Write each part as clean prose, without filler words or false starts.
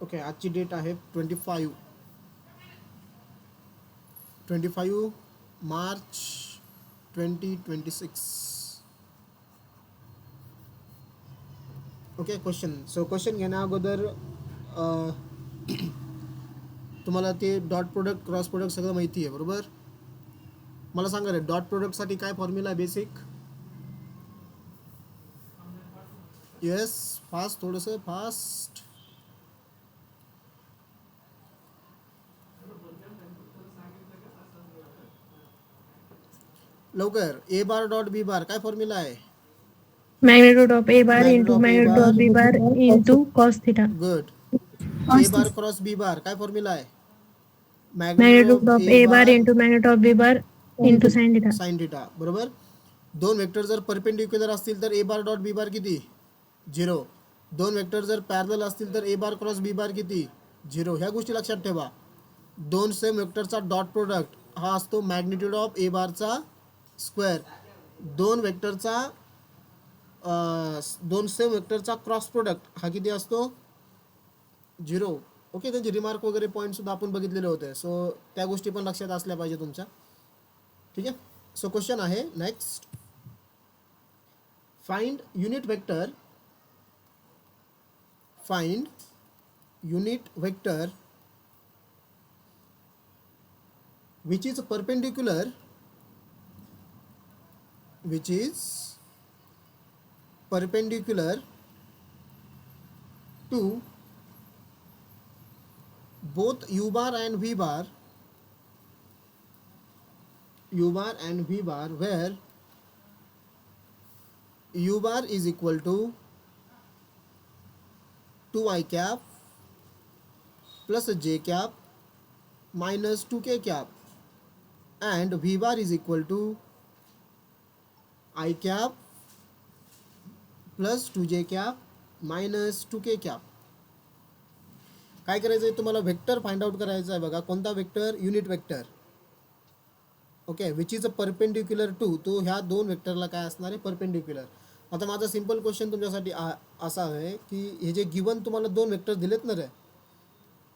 Okay, आजची date आहे 25 March 2026. Okay, question घेण्या अगोदर तुम्हाला ते डॉट प्रोडक्ट क्रॉस प्रोडक्ट सगळं माहिती आहे बरोबर. मला सांगा रे, डॉट प्रोडक्टसाठी काय फॉर्म्युला आहे बेसिक. येस, फास्ट, थोडंसं फास्ट. लवकर. ए बार डॉट बी बार काय फॉर्म्युला आहे. Magnitude of A bar Magnitude into of A magnitude bar. of B bar into cos theta. Good. A bar cross B bar काय formula आहे. Magnitude of A bar into magnitude of B bar into sin theta. Sign theta. बरोबर. दोन vector जर perpendicular असतील तर ए bar dot B bar किती 0. दोन vector जर पॅरलल असतील तर ए बार क्रॉस बी बार किती 0. ह्या गोष्टी लक्षात ठेवा. दोन सेम वेक्टरचा डॉट प्रोडक्ट हा असतो मॅग्निट्यूड ऑफ ए बारचा स्क्वेअर. दोन वेक्टरचा दोन सेम वेक्टरचा क्रॉस प्रोडक्ट हा किती असतो 0. ओके, त्यांचे रिमार्क वगैरे पॉईंट सुद्धा आपण बघितलेले होते. सो त्या गोष्टी पण लक्षात असल्या पाहिजे तुमच्या. ठीक आहे. सो क्वेश्चन आहे next. Find unit vector which is perpendicular to both u bar and v bar where u bar is equal to 2i cap plus j cap minus 2k cap and v bar is equal to I cap plus 2j cap minus 2k cap. काय करायचं आहे तुम्हाला, vector find out करायचा आहे बघा. कोणता vector, unit vector. Okay, which is a perpendicular to, तो ह्या दोन वेक्टरला काय असणार आहे परपेंडिक्युलर. आता माझा सिंपल क्वेश्चन तुमच्यासाठी असा आहे की हे जे गिवन तुम्हाला दोन वेक्टर दिलेत ना रे,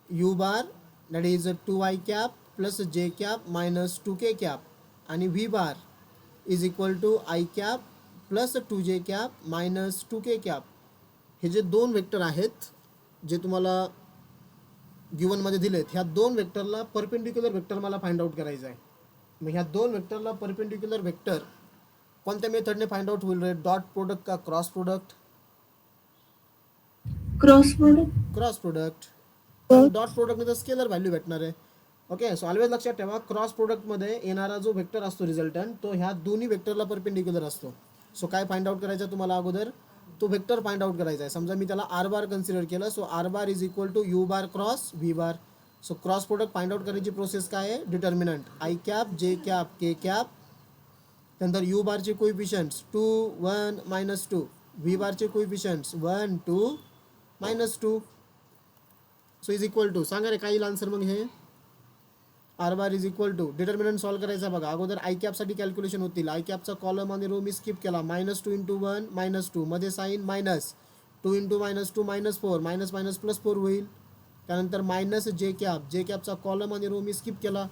U bar that is 2i cap plus J cap minus 2k cap आणि V bar is equal to I cap plus 2j cap minus 2k cap. हे जे दोन वेक्टर आहेत जे तुम्हाला गिवनमध्ये दिलेत, ह्या दोन वेक्टरला परपेंडिक्युलर वेक्टर मला फाइंड आउट करायचं आहे. मग ह्या दोन वेक्टरला परपेंडिक्युलर वेक्टर कोणत्या मेथडने फाइंड आउट होईल रे, डॉट प्रोडक्ट का cross product. Cross product. Dot प्रोडक्टमध्ये स्केलर व्हॅल्यू भेटणार आहे. ओके, सो ऑलवेज लक्षात ठेवा, क्रॉस प्रोडक्टमध्ये येणारा जो वेक्टर असतो रिझल्टंट, तो ह्या दोन्ही वेक्टरला परपेंडिक्युलर असतो. सो काय फाइंड आउट करायचं तुम्हाला अगोदर, तो वेक्टर फाइंड आउट करायचा आहे. समजा मी त्याला आर बार कन्सिडर केलं, so R bar is equal to U bar cross V bar. So cross product find out करायची प्रोसेस काय आहे, determinant I cap J cap K cap, त्यानंतर यू बारचे कोइफिशियंट्स 2 1 -2, व्ही बारचे coefficients 1 2 -2. So is equal to, सांगा रे काय येईल आन्सर मग. हे R bar is equal to, determinant solve करायचा बघा. अगोदर आय कॅपसाठी कॅल्क्युलेशन होतील. आय कॅपचा कॉलम आणि रो मी स्किप केला. -2 × 1 -2 मध्ये साईन मायनस 2 × -2 -4 मायनस मायनस +4 होईल. त्यानंतर मायनस जे कॅपचा कॉलम आणि रो मी स्किप केला.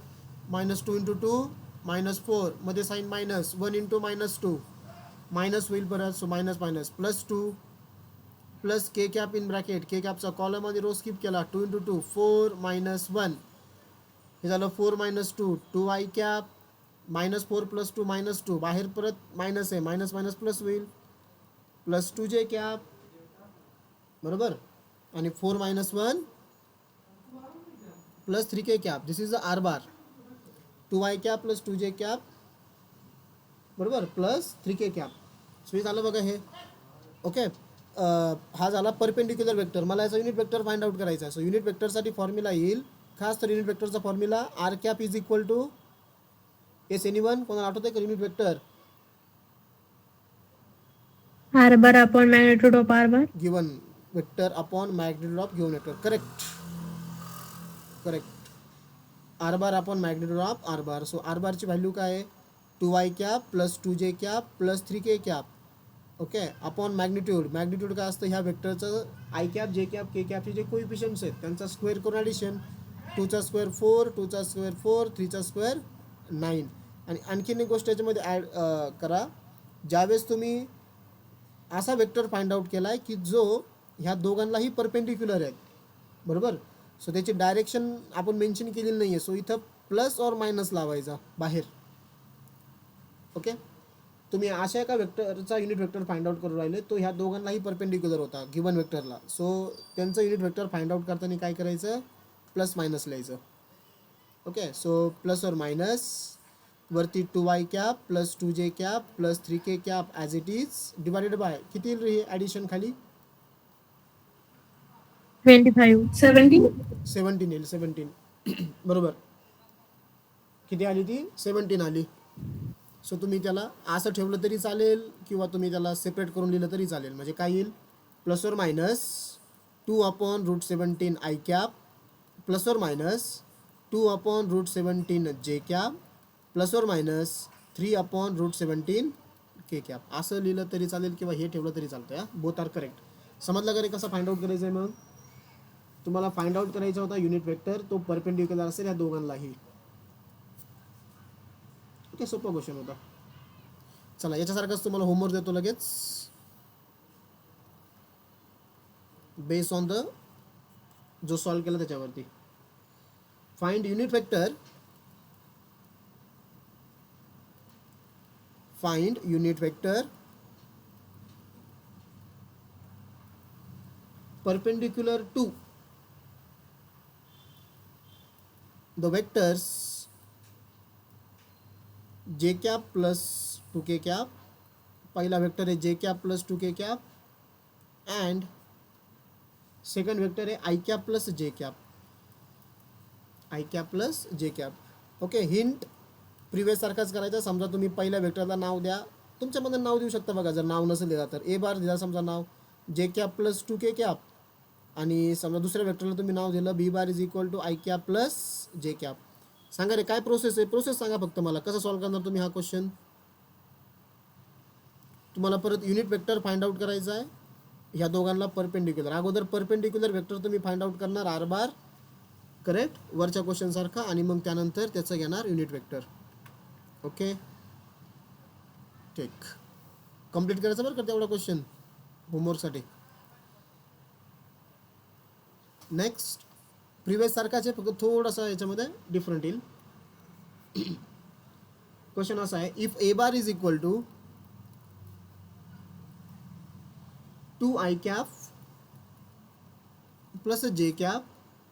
-2 × 2 -4 मध्ये साईन मायनस 1 × -2 मायनस होईल परत. So minus minus +2 plus K cap in bracket, के कॅपचा कॉलम आणि रो स्किप केला. 2 × 2 4 -1 हे झालं 4 -2 2i कॅप -4 + 2 -2 बाहेर परत मायनस आहे, मायनस मायनस प्लस होईल प्लस 2j कॅप बरोबर. आणि 4 -1 plus 3k cap. This is the R bar. 2i cap plus 2j cap बरोबर प्लस 3k कॅप. सो हे झालं बघा हे. ओके, हा झाला परपेंडिक्युलर वेक्टर. मला याचा युनिट वेक्टर फाइंड आउट करायचा आहे. सो युनिट वेक्टरसाठी फॉर्म्युला येईल खास तर युनिट वेक्टरचा formula R cap is equal to as anyone, कोणाला आठवत आहे का unit vector. R bar upon magnitude of R bar. Given vector upon magnitude of given vector. Correct. R bar upon magnitude of R bar. So R बारची value काय आहे 2i cap plus 2j cap plus 3k cap okay upon magnitude. Magnitude काय असतं, ह्या वेक्टरचं I cap J cap K कॅपचे जे कोइफिशियंट्स आहेत त्यांचा स्क्वेअर करून ॲडिशन. 2चा स्क्वेअर 4, 2चा स्क्वेअर 4, 3चा स्क्वेअर 9. आणि आणखीन एक गोष्ट याच्यामध्ये ॲड करा, ज्यावेळेस तुम्ही असा वेक्टर फाइंड आउट केला आहे की जो ह्या दोघांनाही परपेंडिक्युलर आहेत, बरोबर. सो त्याची डायरेक्शन आपण मेन्शन केलेली नाही आहे, सो इथं प्लस और मायनस लावायचा बाहेर. ओके, तुम्ही अशा एका वेक्टरचा युनिट वेक्टर फाइंड आउट करून राहिले, तो ह्या दोघांनाही परपेंडिक्युलर होता गिवन वेक्टरला. सो त्यांचं युनिट वेक्टर फाइंड आउट करताना काय करायचं, प्लस मायनस लिहायचं. ओके, सो प्लस और मायनस वरती 2y cap plus 2j cap plus 3k cap as it is divided by किती येईल रे ॲडिशन खाली 25. 17. 17 येईल. 17 बरोबर. किती आली ती 17 आली. सो तुम्ही त्याला असं ठेवलं तरी चालेल किंवा तुम्ही त्याला सेपरेट करून लिहिलं तरी चालेल. म्हणजे काय येईल, प्लस और मायनस 2/√17 आय कॅप प्लस और मायनस 2/√17 जे कॅप प्लस और मायनस 3/√17 के कॅप. असं लिहिलं तरी चालेल किंवा हे ठेवलं तरी चालतं. या बोथ आर करेक्ट. समजलं का रे कसं फाइंड आउट करायचं आहे. मग तुम्हाला फाइंड आउट करायचा होता युनिट वेक्टर, तो परपेंडिक्युलर असेल ह्या दोघांनाही. ओके, सोपा क्वेश्चन होता. चला याच्यासारखाच तुम्हाला होमवर्क देतो लगेच, बेस ऑन द जो सॉल्व केला त्याच्यावरती. Find unit vector, find unit vector perpendicular to the vectors j cap plus 2k cap. पहिला वेक्टर आहे j cap plus 2k cap and second vector आहे i cap plus j cap. i cap plus j cap. Okay, hint previous सारखाच करायचा. समजा तुम्ही पहिल्या वेक्टरला नाव द्या, तुमच्यामध्ये नाव देऊ शकता बघा. जर नाव नसेल दिला तर ए बार दिला समजा नाव j cap plus 2k cap, आणि समजा दुसऱ्या वेक्टरला तुम्ही नाव दिलं B bar is equal to I cap plus J cap. सांगा रे काय प्रोसेस आहे, प्रोसेस सांगा फक्त मला. कसं सॉल्व करणार तुम्ही हा क्वेश्चन. तुम्हाला परत युनिट वेक्टर फाइंड आउट करायचा आहे ह्या दोघांना परपेंडिक्युलर. अगोदर परपेंडिक्युलर वेक्टर तुम्ही फाइंड आउट करणार आर बार, करेक्ट, वरच्या क्वेश्चन सारखा, आणि मग त्यानंतर त्याचं घेणार युनिट वेक्टर. ओके, ठीक, कम्प्लीट करायचं बरं का तेवढा क्वेश्चन होमवर्कसाठी. नेक्स्ट प्रिव्हियस सारखाच आहे, फक्त थोडासा याच्यामध्ये डिफरंट येईल. क्वेश्चन असा आहे, if A bar is equal to 2i cap plus J cap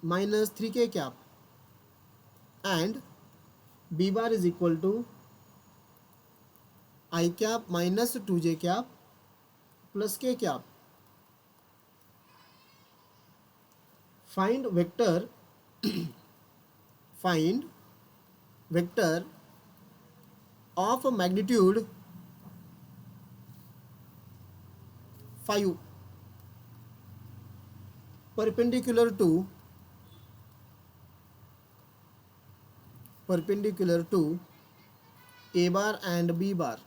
minus 3k cap and B bar is equal to i cap minus 2j cap plus k cap. find vector find vector of magnitude 5 perpendicular to a bar and b bar.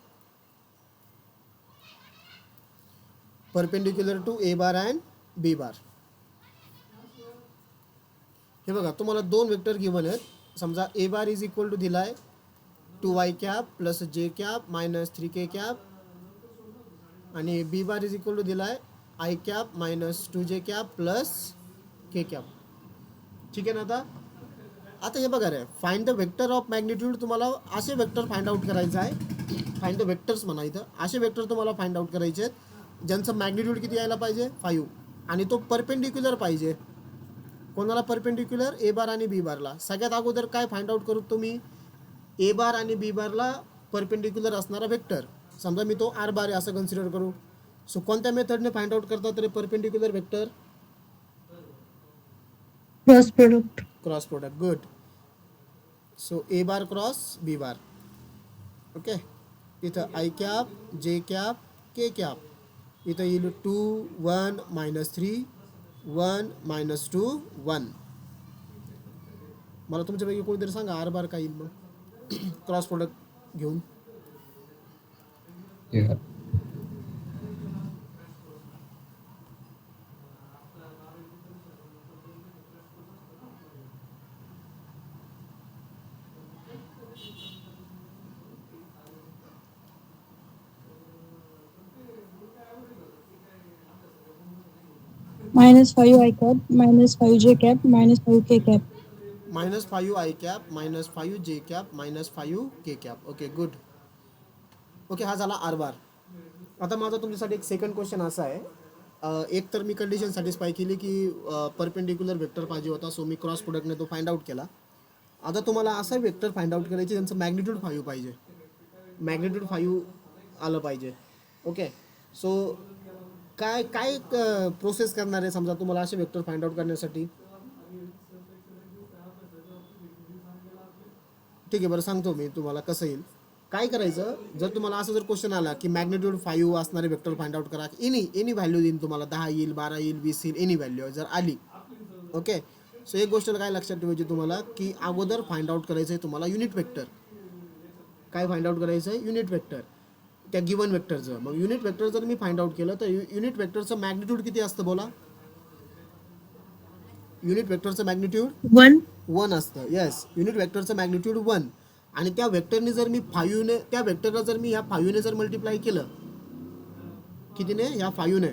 Perpendicular to a bar and b bar. हे बघा, तुम्हाला दोन vector given आहेत. समजा A bar is equal to दिला आहे 2y cap plus J cap minus 3k cap, आणि B bar is equal to दिला आहे I cap minus 2j cap plus K cap. ठीक आहे ना. आता हे बघा रे, find the vector of magnitude. तुम्हाला असे वेक्टर फाइंड आउट करायचं आहे. फाइंड द वेक्टर्स म्हणा इथं. असे वेक्टर तुम्हाला फाइंड आउट करायचे आहेत ज्यांचं मॅग्निट्यूड किती यायला पाहिजे 5, आणि तो परपेंडिक्युलर पाहिजे. कोणाला परपेंडिक्युलर, ए बार आणि बी बारला. सगळ्यात अगोदर काय फाइंड आउट करू तुम्ही, ए बार आणि बी बारला परपेंडिक्युलर असणारा वेक्टर. समजा मी तो आर बार आहे असं कन्सिडर करू. सो कोणत्या मेथडने फाइंड आउट करतात तरी perpendicular vector, cross product. Cross product. Good. So A bar cross B bar. Okay, इथं I cap J cap K cap, इथं येईल 2 1 -3 1 -2 1. मला तुमच्यापैकी कोणीतरी सांगा आर बार काय येईल मग क्रॉस प्रोडक्ट घेऊन. minus 5 I cap, minus 5 j cap, minus 5 k cap. -5 I cap, -5 J cap, -5 K cap. Okay good. Okay हा झाला आर बार. आता माझा तुमच्यासाठी एक सेकंड क्वेश्चन असा आहे, एक तर मी कंडिशन सॅटिस्फाय केली की परपेंडिक्युलर वेक्टर पाहिजे होता, सो मी क्रॉस प्रोडक्टने तो फाइंड आउट केला. आता तुम्हाला असा वेक्टर फाइंड आउट करायचे ज्यांचं मॅग्निट्यूड 5 पाहिजे, मॅग्निट्यूड 5 आलं पाहिजे. ओके, सो काय काय प्रोसेस करणार आहे समजा तुम्हाला असे वेक्टर फाइंड आउट करण्यासाठी? ठीक आहे, बरं सांगतो मी तुम्हाला कसं येईल. काय करायचं, जर तुम्हाला असं जर क्वेश्चन आला की मॅग्निट्यूड 5 असणारे वेक्टर फाइंड आउट करा, एनी व्हॅल्यू देईन तुम्हाला, 10 येईल, 12 येईल, 20 येईल, एनी व्हॅल्यू जर आली. ओके, सो एक गोष्ट काय लक्षात ठेवायची तुम्हाला की अगोदर फाइंड आउट करायचं आहे तुम्हाला युनिट वेक्टर. काय फाइंड आउट करायचं आहे? युनिट वेक्टर त्या गिवन वेक्टरचं. मग युनिट वेक्टर जर मी फाइंड आउट केलं तर युनिट वेक्टरचं मॅग्निट्यूड किती असतं बोला? युनिट वेक्टरचं मॅग्निट्यूड 1. 1 असतं. येस, युनिट वेक्टरचं मॅग्निट्यूड 1. आणि त्या वेक्टरने जर मी 5ने, त्या वेक्टरला जर मी ह्या 5ने जर मल्टिप्लाय केलं, कितीने? ह्या 5ने,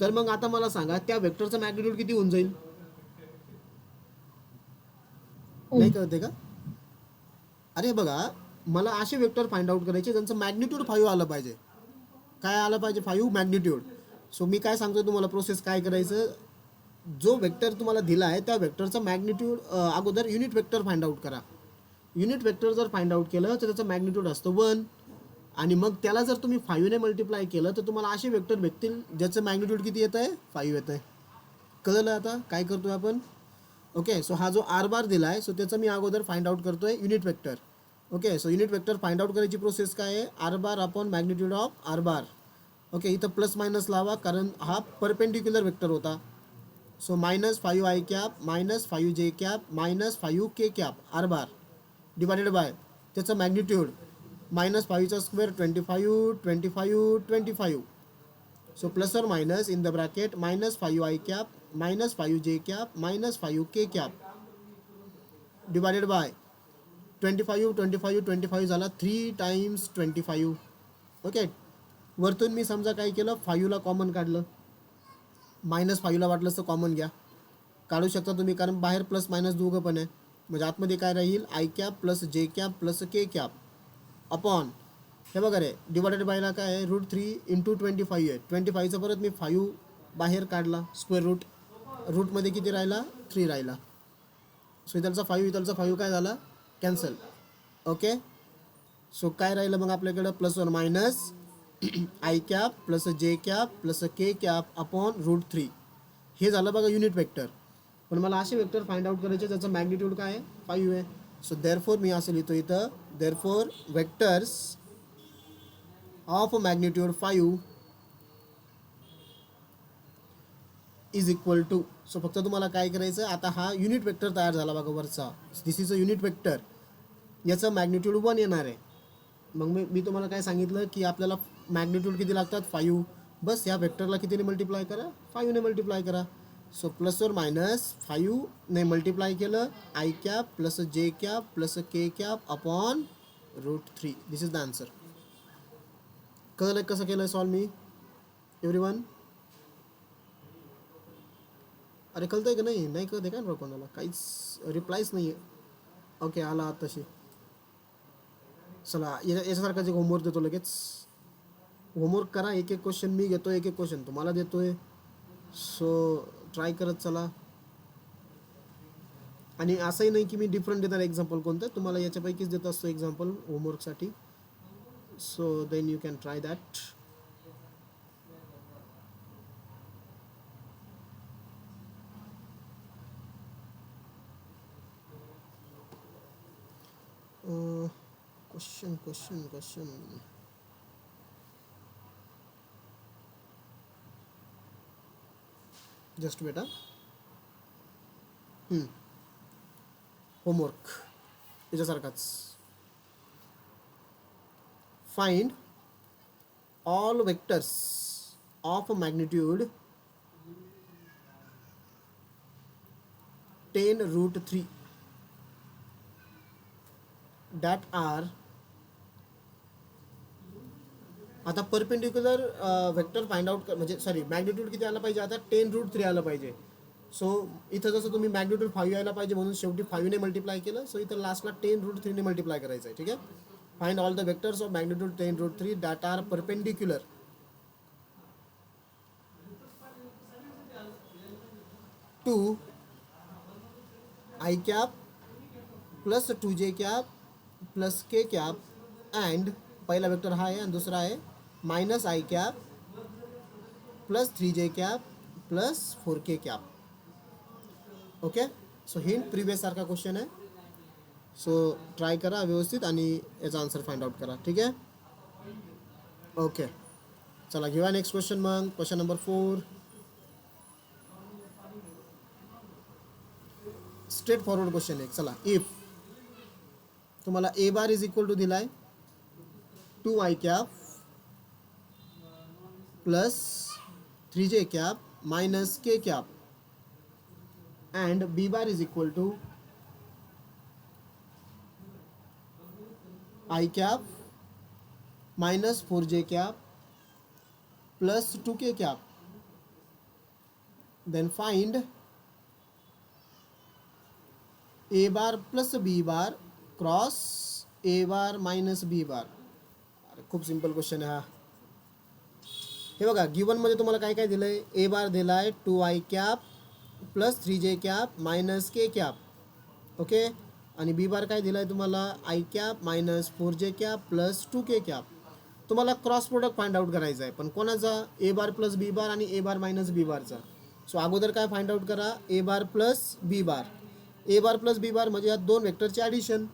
तर मग आता मला सांगा त्या वेक्टरचं मॅग्निट्यूड किती होऊन जाईल? नाही कळते का? अरे बघा, मला असे वेक्टर फाइंड आउट करायचे ज्यांचं मॅग्निट्यूड 5 आलं पाहिजे. काय आलं पाहिजे? 5 मॅग्निट्यूड. सो मी काय सांगतो तुम्हाला, प्रोसेस काय करायचं, जो वेक्टर तुम्हाला दिला आहे त्या वेक्टरचा मॅग्निट्यूड अगोदर युनिट वेक्टर फाइंड आउट करा. युनिट वेक्टर जर फाइंड आउट केलं तर त्याचं मॅग्निट्यूड असतं 1. आणि मग त्याला जर तुम्ही 5ने मल्टिप्लाय केलं तर तुम्हाला असे वेक्टर भेटतील ज्याचं मॅग्निट्यूड किती येतं आहे? 5 येतं आहे. कळलं आता काय करतोय आपण? ओके, सो हा जो आर बार दिला आहे, सो त्याचं मी अगोदर फाइंड आउट करतोय unit vector. Okay, so unit vector find out करायची प्रोसेस काय आहे? R bar upon magnitude of R bar. Okay, इथं प्लस मायनस लावा कारण हा परपेंडिक्युलर वेक्टर होता. So -5 I cap, -5 J cap, -5 K cap R bar divided by त्याचं magnitude -5चा स्क्वेअर 25, 25, 25. सो प्लस और minus in the bracket -5 I cap, -5 J cap, -5 K cap divided by 25, 25, 25 झाला 3 times 25. Okay, वरतून मी समजा काय केलं, 5ला common काढलं, -5ला वाटलं तर कॉमन घ्या, काढू शकता तुम्ही कारण बाहेर प्लस मायनस दोघं पण आहे. म्हणजे आतमध्ये काय राहील? I cap plus J cap plus K cap upon, हे बघा रे, डिवायडेड बायला काय आहे? √3 इंटू 25 आहे. 25चा परत मी 5 बाहेर काढला, स्क्वेअर रूट, रूटमध्ये किती राहिला? 3 राहिला. सो इथलचा 5 इथलचा 5 काय झाला? कॅन्सल. ओके, सो काय राहिलं मग आपल्याकडं? प्लस और minus I cap plus J cap plus K cap upon √3. हे झालं बघा युनिट वेक्टर. पण मला असे वेक्टर फाइंड आउट करायचे ज्याचं मॅग्निट्यूड काय आहे? 5 आहे. सो देअरफॉर मी असं लिहितो इथं, therefore vectors of magnitude 5 is equal to. So फक्त तुम्हाला काय करायचं, आता हा युनिट वेक्टर तयार झाला बघा वरचा, दिस इज अ युनिट वेक्टर, याचं मॅग्निट्यूड 1 येणार आहे. मग मी तुम्हाला काय सांगितलं की आपल्याला मॅग्निट्यूड किती लागतात? 5. बस या वेक्टरला कितीने मल्टिप्लाय करा? 5ने मल्टिप्लाय करा. सो प्लस और मायनस 5ने मल्टिप्लाय केलं, I cap plus J cap plus K cap upon √3. This is the answer. कळलं कसं केलं सॉल्व मी? एव्हरीवन अरे कळतंय का नाही? नाही कळते का कोणाला? काहीच रिप्लायच नाही आहे. ओके, आला आत तशी. चला याच्यासारखाच एक होमवर्क देतो लगेच. होमवर्क करा, एक एक क्वेश्चन मी घेतो, एक एक क्वेश्चन तुम्हाला देतोय. सो ट्राय करत चला. आणि असंही नाही की मी डिफरंट देणार एक्झाम्पल कोणतं, तुम्हाला याच्यापैकीच देत असतो एक्झाम्पल होमवर्कसाठी. So then you can try that. Question just बेटा. होमवर्क याच्यासारखाच. Find all vectors of magnitude 10√3 that are आता परपेंडिक्युलर वेक्टर फाइंड आउट म्हणजे सॉरी मॅग्निट्यूड किती आला पाहिजे आता 10√3 आलं पाहिजे. सो इथं जसं तुम्ही मॅग्निट्यूड 5 यायला पाहिजे म्हणून शेवटी 5 ने मल्टिप्लाय केलं. सो इथं लास्टला 10√3 ने मल्टिप्लाय करायचं आहे. ठीक आहे. Find all the vectors of magnitude 10√3 that are perpendicular to I cap plus 2j cap plus K cap and पहिला वेक्टर हा आहे आणि दुसरा आहे minus I cap plus 3j cap plus 4k cap. Okay. So hint previous सारखा question आहे. So try करा व्यवस्थित आणि याचा आन्सर फाइंड आउट करा. ठीक आहे. ओके. चला घेऊया नेक्स्ट क्वेश्चन. मग question number 4. Straightforward question आहे. चला इफ तुम्हाला A bar is equal to दिलाय 2i cap plus 3j cap minus K cap and B bar is equal to I cap minus 4j cap plus 2k cap. Then find A bar plus B bar cross A bar minus B bar. अरे खूप simple question आहे हा. हे बघा गिवनमध्ये तुम्हाला काय काय दिलं आहे. ए बार दिला आहे 2i cap plus 3j cap minus K cap. Okay. आणि बी बार काय दिलं आहे तुम्हाला I cap minus 4j cap plus 2k cap. तुम्हाला क्रॉस प्रोडक्ट फाइंड आउट करायचा आहे. पण कोणाचा ए बार प्लस बी बार आणि ए बार मायनस बी बारचा. सो अगोदर काय फाइंड आउट करा ए बार प्लस बी बार. ए बार प्लस बी बार म्हणजे या दोन वेक्टरचे ॲडिशन.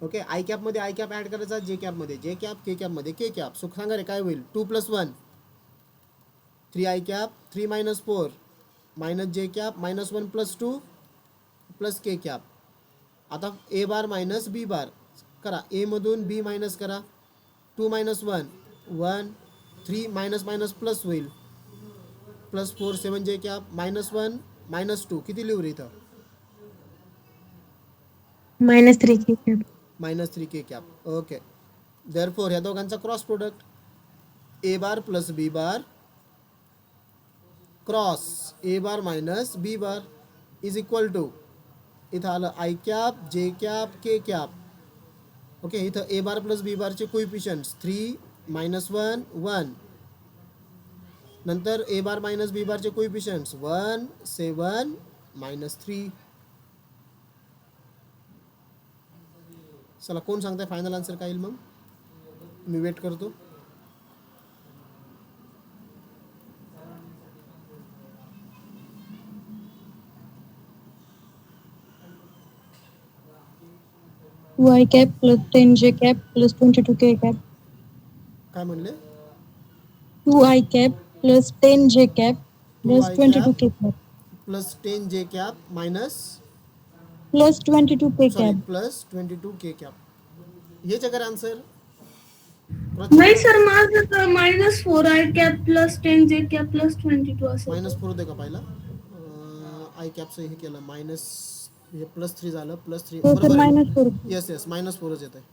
ओके. आय कॅपमध्ये आय कॅप ॲड करायचा जे कॅपमध्ये जे कॅप के कॅपमध्ये के कॅप. सो सांगा रे काय होईल 2 + 1 3i कॅप 3 - 4 minus J cap -1 + 2 plus K cap. आता ए बार मायनस बी बार करा. ए मधून बी मायनस करा. 2 - 1 1 3 मायनस मायनस प्लस होईल प्लस 4 7 जे कॅप -1 -2 किती लिहू रे इथं -3k cap. -3k cap. Okay. Therefore ह्या दोघांचा cross product A bar plus B bar cross A bar minus B bar is equal to इथं आलं I cap J cap K cap. Okay. इथं A bar plus बी बारचे कोइफिशियंट्स 3 -1 1 नंतर ए bar minus बी बारचे coefficients 1 7 -3. चला कोण सांगताय फायनल आन्सर काय येईल मग. मी वेट करतो. Two I cap plus 10j cap plus 22k cap. काय म्हणले 2i cap plus 10j cap plus 2i 22k cap cap plus 10j cap minus plus 22k sorry cap. Plus 22k cap. हेच अगर answer नाही sir माझं -4i cap plus 10j cap plus 22 असेल. -4 होते का पहिला आय कॅपचं हे केलं मायनस हे +3 झालं +3 हो सर बरोबर आहे. -4. येस येस -4च येत आहे.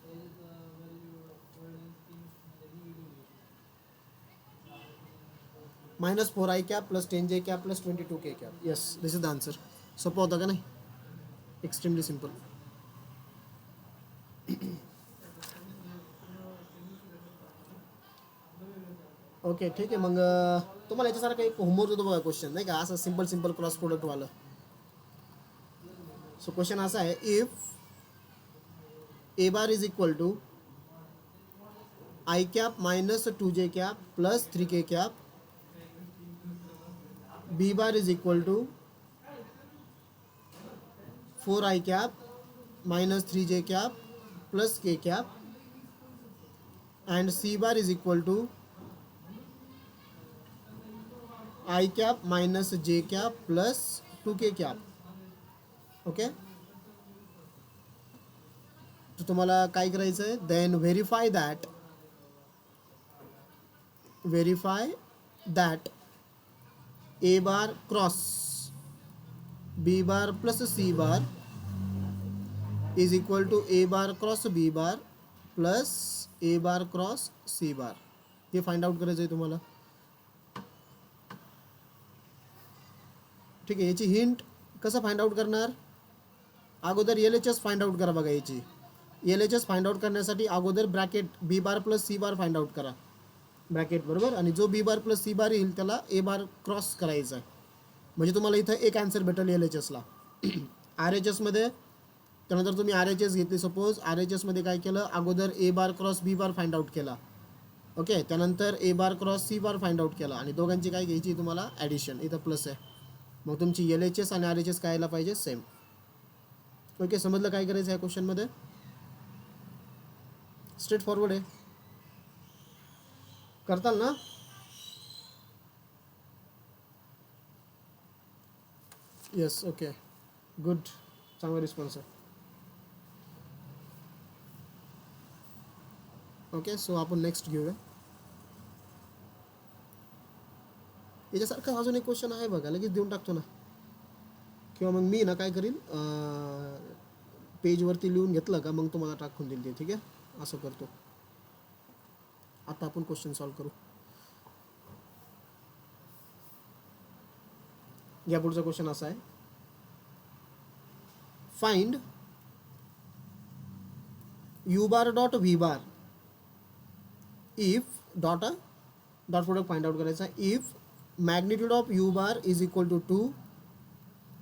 -4 I cap plus 10j cap plus 22k cap. Yes this is the answer. सोपं होतं का नाही. Extremely simple. ओके ठीक आहे. मग तुम्हाला याच्यासारखं एक होमवर्क होतो बघा क्वेश्चन नाही का असं सिम्पल क्रॉस प्रोडक्टवालं. सो क्वेश्चन असा आहे if A bar is equal to I cap minus 2j cap plus 3k cap B bar is equal to 4i cap minus 3j cap plus k cap and C bar is equal to I cap minus J cap plus 2k cap. Okay. तर तुम्हाला काय करायचं आहे then verify that A bar cross B bar plus C bar is equal to A bar cross B bar plus A bar cross C bar. ते find out करायचं आहे तुम्हाला. ठीक आहे, याची हिंट कसं फाइंड आउट करणार, अगोदर LHS फाइंड आउट करा बघा. याची LHS फाइंड आउट करण्यासाठी अगोदर bracket B bar plus C bar find out करा ब्रॅकेट बरोबर, आणि जो बी बार प्लस सी बार येईल त्याला ए बार क्रॉस करायचा आहे. म्हणजे तुम्हाला इथं एक आन्सर भेटेल LHSला. RHS मध्ये त्यानंतर तुम्ही RHS घेतली सपोज, RHS मध्ये काय केलं, अगोदर A bar cross B bar find out केला. ओके, त्यानंतर A bar cross C bar find out केला आणि दोघांची काय घ्यायची तुम्हाला ॲडिशन, इथं प्लस आहे. मग तुमची LHS आणि RHS काय यायला पाहिजे सेम. ओके, समजलं काय करायचं आहे क्वेश्चनमध्ये. स्ट्रेट फॉरवर्ड आहे, करताल ना. येस, ओके, गुड, चांगला रिस्पॉन्स आहे. ओके, सो आपण नेक्स्ट घेऊया. याच्यासारखं अजून एक क्वेश्चन आहे बघा, लगेच देऊन टाकतो ना. किंवा मग मी ना काय करीन, पेजवरती लिहून घेतलं का मग तुम्हाला टाकून देईल ते. ठीक आहे, असं करतो. आता आपण क्वेश्चन सॉल्व करू. या पुढचा क्वेश्चन असा आहे, find U bar dot V bar if dot product find out करायचा. If magnitude of U bar is equal to 2,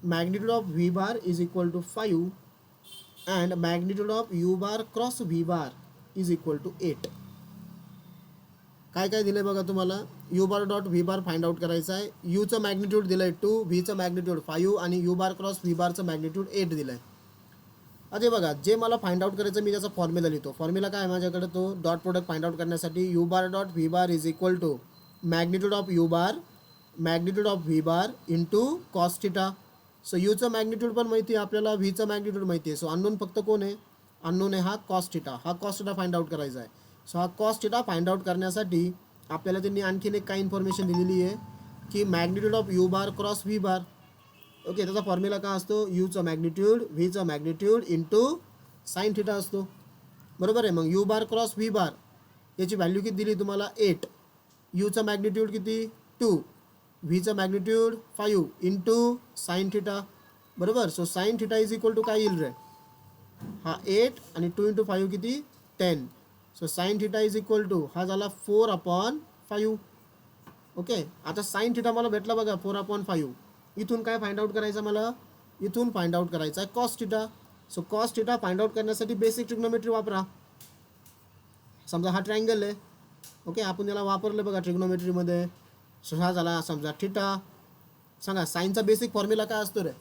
magnitude of V bar is equal to 5 and magnitude of U bar cross V bar is equal to 8. काय काय दिलं आहे बघा तुम्हाला. U bar dot V bar find out करायचा आहे. यूचं magnitude दिलं आहे 2, व्हीचं मॅग्निट्यूड 5 आणि यू बार क्रॉस व्ही बारचं मॅग्निट्यूड 8 दिलं आहे. आता बघा, जे मला फाइंड आउट करायचं मी त्याचा फॉर्म्युला लिहितो. फॉर्म्युला काय आहे माझ्याकडे, तो डॉट प्रोडक्ट फाइंड आउट करण्यासाठी U bar dot V bar is equal to magnitude of U bar magnitude of V bar into cos theta. So यूचं मॅग्निट्यूड पण माहिती आहे आपल्याला, व्हीचं मॅग्निट्यूड माहिती आहे. सो अननोन फक्त कोण आहे, अननोन आहे हा कॉस थिटा. हा कॉस थिटा फाइंड आउट करायचा आहे. सो हा कॉस थिटा फाइंड आउट करण्यासाठी आपल्याला त्यांनी आणखीन एक काय इन्फॉर्मेशन दिलेली आहे की magnitude of U bar cross V bar. Okay, त्याचा फॉर्म्युला काय असतो, यूचा मॅग्निट्यूड व्हीचा मॅग्निट्यूड इंटू साइन थिटा असतो बरोबर आहे. मग U bar cross V bar याची व्हॅल्यू किती दिली तुम्हाला 8, यूचा मॅग्निट्यूड किती 2, व्हीचा मॅग्निट्यूड 5 इंटू साइन थिटा बरोबर. So sine theta is equal to काय येईल रे, हा 8 आणि 2 इंटू 5 किती 10. So sine theta is equal to हा झाला 4/5. ओके, आता साइन थिटा मला भेटला बघा 4/5. इथून काय फाइंड आउट करायचं मला, इथून फाइंड आउट करायचा आहे cos theta. So cos theta find out करण्यासाठी बेसिक ट्रिग्नोमेट्री वापरा. समजा हा ट्रायंगल आहे. ओके, आपण याला वापरलं बघा ट्रिग्नोमेट्रीमध्ये. सो हा झाला समजा थिटा. सांगा साइनचा बेसिक फॉर्म्युला काय असतो रे,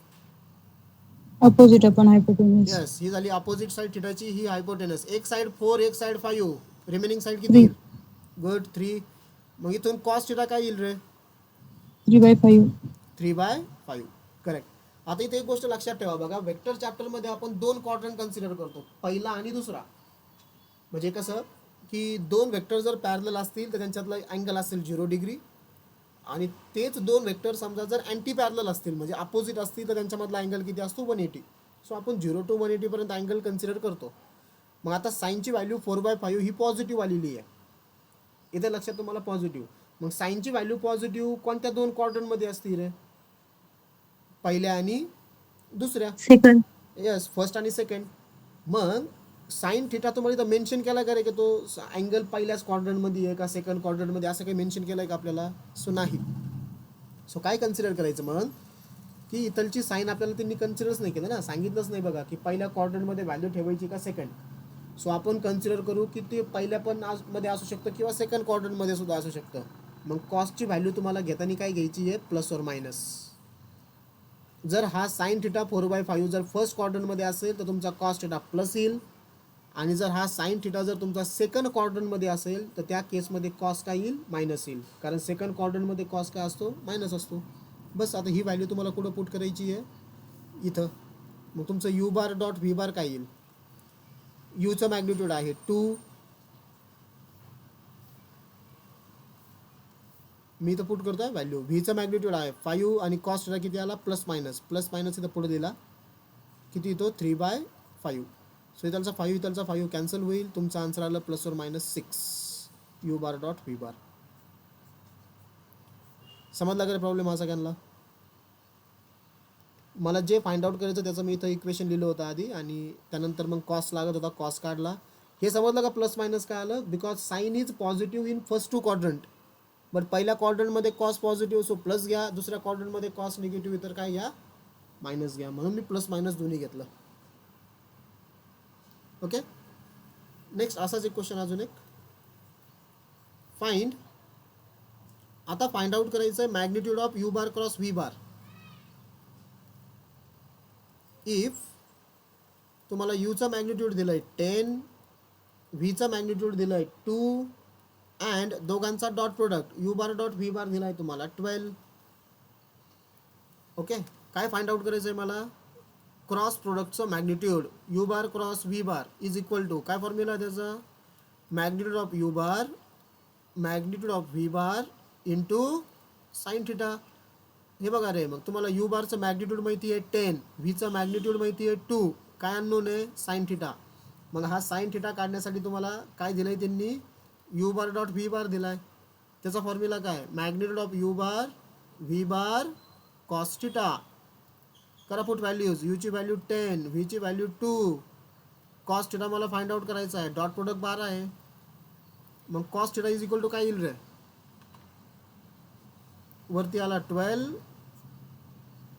अपोजिट अपॉन हायपोटेन्यूज. येस, ही झाली अपोजिट साइड थिटाची, ही हायपोटेनस. एक साइड 4 एक साइड 5, रिमेनिंग साइड किती, गुड 3. मग इथून कॉस थिटा काय येईल रे, 3/5. 3/5 करेक्ट. आता इथे एक गोष्ट लक्षात ठेवा बघा, वेक्टर चॅप्टरमध्ये आपण 2 क्वाड्रंट कन्सिडर करतो, पहिला आणि दुसरा. म्हणजे कसं की 2 वेक्टर जर पॅरलल असतील तर त्यांच्यातला अँगल असेल 0 डिग्री, आणि तेच 2 वेक्टर समजा जर अँटी पॅरलल असतील म्हणजे अपोजिट असतील तर त्यांच्यामधला अँगल किती असतो 180. सो आपण 0 to 180 पर्यंत अँगल कन्सिडर करतो. मग आता साईनची व्हॅल्यू 4/5 ही पॉझिटिव्ह आलेली आहे, इथे लक्षात तुम्हाला पॉझिटिव्ह. मग साईनची व्हॅल्यू पॉझिटिव्ह कोणत्या 2 क्वाड्रंटमध्ये असतील रे, पहिल्या आणि दुसऱ्या. सेकंड. येस, फर्स्ट आणि सेकंड. मग साइन थिटा तुम्हाला इथं मेन्शन केला का रे की तो अँगल पहिल्याच क्वाड्रंटमध्ये आहे का सेकंड क्वाड्रंटमध्ये, असं काही मेन्शन केलं आहे का आपल्याला. सो नाही. सो काय कन्सिडर करायचं मग की इथलची साईन आपल्याला त्यांनी कन्सिडरच नाही केलं ना, सांगितलंच नाही बघा की पहिल्या क्वाड्रंटमध्ये व्हॅल्यू ठेवायची का सेकंड. सो आपण कन्सिडर करू की ते पहिल्या पण मध्ये असू शकतं किंवा सेकंड क्वाड्रंटमध्ये सुद्धा असू शकतं. मग कॉस्टची व्हॅल्यू तुम्हाला घेताना काय घ्यायची आहे, प्लस और मायनस. जर हा साइन थिटा 4/5 जर फर्स्ट क्वाड्रंटमध्ये असेल तर तुमचा कॉस थिटा प्लस येईल, आणि जर हा साइन थिटा जर तुमचा सेकंड क्वाड्रंटमध्ये असेल तर त्या केसमध्ये कॉस काय येईल, मायनस येईल. कारण सेकंड क्वाड्रंटमध्ये कॉस काय असतो, मायनस असतो. बस आता ही व्हॅल्यू तुम्हाला कुठं पुट करायची आहे, इथं. मग तुमचं यू बार डॉट व्ही बार काय येईल, यूचं मॅग्निट्यूड आहे 2, मी इथं पुट करतोय व्हॅल्यू, व्हीचं मॅग्निट्यूड आहे 5 आणि कॉस्ट किती आला, प्लस मायनस इथं पुढे दिला किती येतो 3/5. सो इथलचा 5 इथलचा 5 कॅन्सल होईल, तुमचा आन्सर आला प्लस और minus 6. U bar dot V bar. समजला का प्रॉब्लेम हा सगळ्यांना? मला जे फाइंड आउट करायचं त्याचं मी इथं इक्वेशन लिहिलं होतं आधी आणि त्यानंतर मग कॉस्ट लागत होता, कॉस्ट काढला. हे समजलं का प्लस मायनस काय आलं? Because sine is positive in first two quadrant, but पहिल्या क्वाड्रंटमध्ये कॉस्ट पॉझिटिव्ह, सो प्लस घ्या. दुसऱ्या क्वाड्रंटमध्ये कॉस्ट निगेटिव्ह, तर काय घ्या? मायनस घ्या. म्हणून मी प्लस मायनस दोन्ही घेतलं. ओके, नेक्स्ट असाच एक क्वेश्चन अजून एक. फाइंड, आता फाइंड आउट करायचं आहे magnitude of U bar cross V bar. If तुम्हाला यूचा मॅग्निट्यूड दिलं आहे 10, व्हीचा मॅग्निट्यूड दिलं आहे 2 अँड दोघांचा dot product U bar dot V bar दिला आहे तुम्हाला 12. ओके, काय फाइंड आउट करायचं आहे मला? क्रॉस प्रोडक्टचं magnitude U bar cross V bar is equal to काय फॉर्म्युला आहे त्याचा? Magnitude of U bar magnitude of V bar into sine theta. हे बघा रे, मग तुम्हाला यू बारचं मॅग्निट्यूड माहिती आहे 10, व्हीचं मॅग्निट्यूड माहिती आहे 2, काय अननोन आहे? Sine theta. मग हा साइन थिटा काढण्यासाठी तुम्हाला काय दिलं आहे त्यांनी? U bar dot V bar दिला आहे. त्याचा फॉर्म्युला काय? Magnitude of U bar V bar cos theta. करा पुट व्हॅल्यूज. यूची व्हॅल्यू 10, व्हीची व्हॅल्यू 2, कॉस थिटा मला फाइंड आउट करायचा आहे. डॉट प्रोडक्ट 12 आहे. मग cos theta is equal to काय येईल रे? वरती आला 12,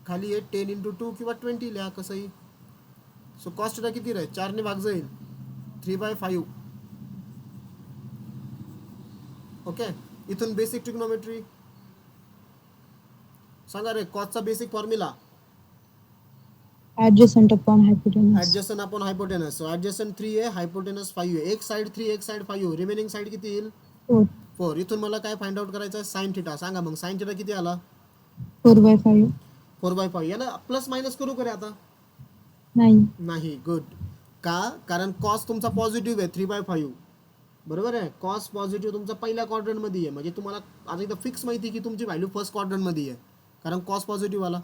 खाली आहे 10 इंटू 2 किंवा 20 लिहा कसंही. सो कॉस्ट थिटा किती रे? 4 ने भाग जाईल, 3/5. ओके, इथून बेसिक ट्रिग्नोमेट्री सांगा रे. कॉसचा basic formula Adjacent upon hypotenuse. Adjacent upon hypotenuse. So adjacent 3 आहे, हायपोटेनस 5 आहे. एक साइड 3, एक साइड 5, रिमेनिंग साइड किती येईल? 4. 4. इथून मला काय फाइंड आउट करायचं आहे? Sign theta. सांगा मग साइन थिटा किती आला? 4/5. 4/5. याला प्लस मायनस करू करे आता? 9. नाही. गुड. का? कारण कॉस तुमचा पॉझिटिव्ह आहे 3/5. बरोबर आहे. कॉस पॉझिटिव्ह तुमचा पहिल्या क्वाड्रंटमध्ये आहे, म्हणजे तुम्हाला आता इथं फिक्स माहिती आहे की तुमची व्हॅल्यू फर्स्ट क्वाड्रंटमध्ये आहे, कारण कॉस पॉझिटिव्ह आला.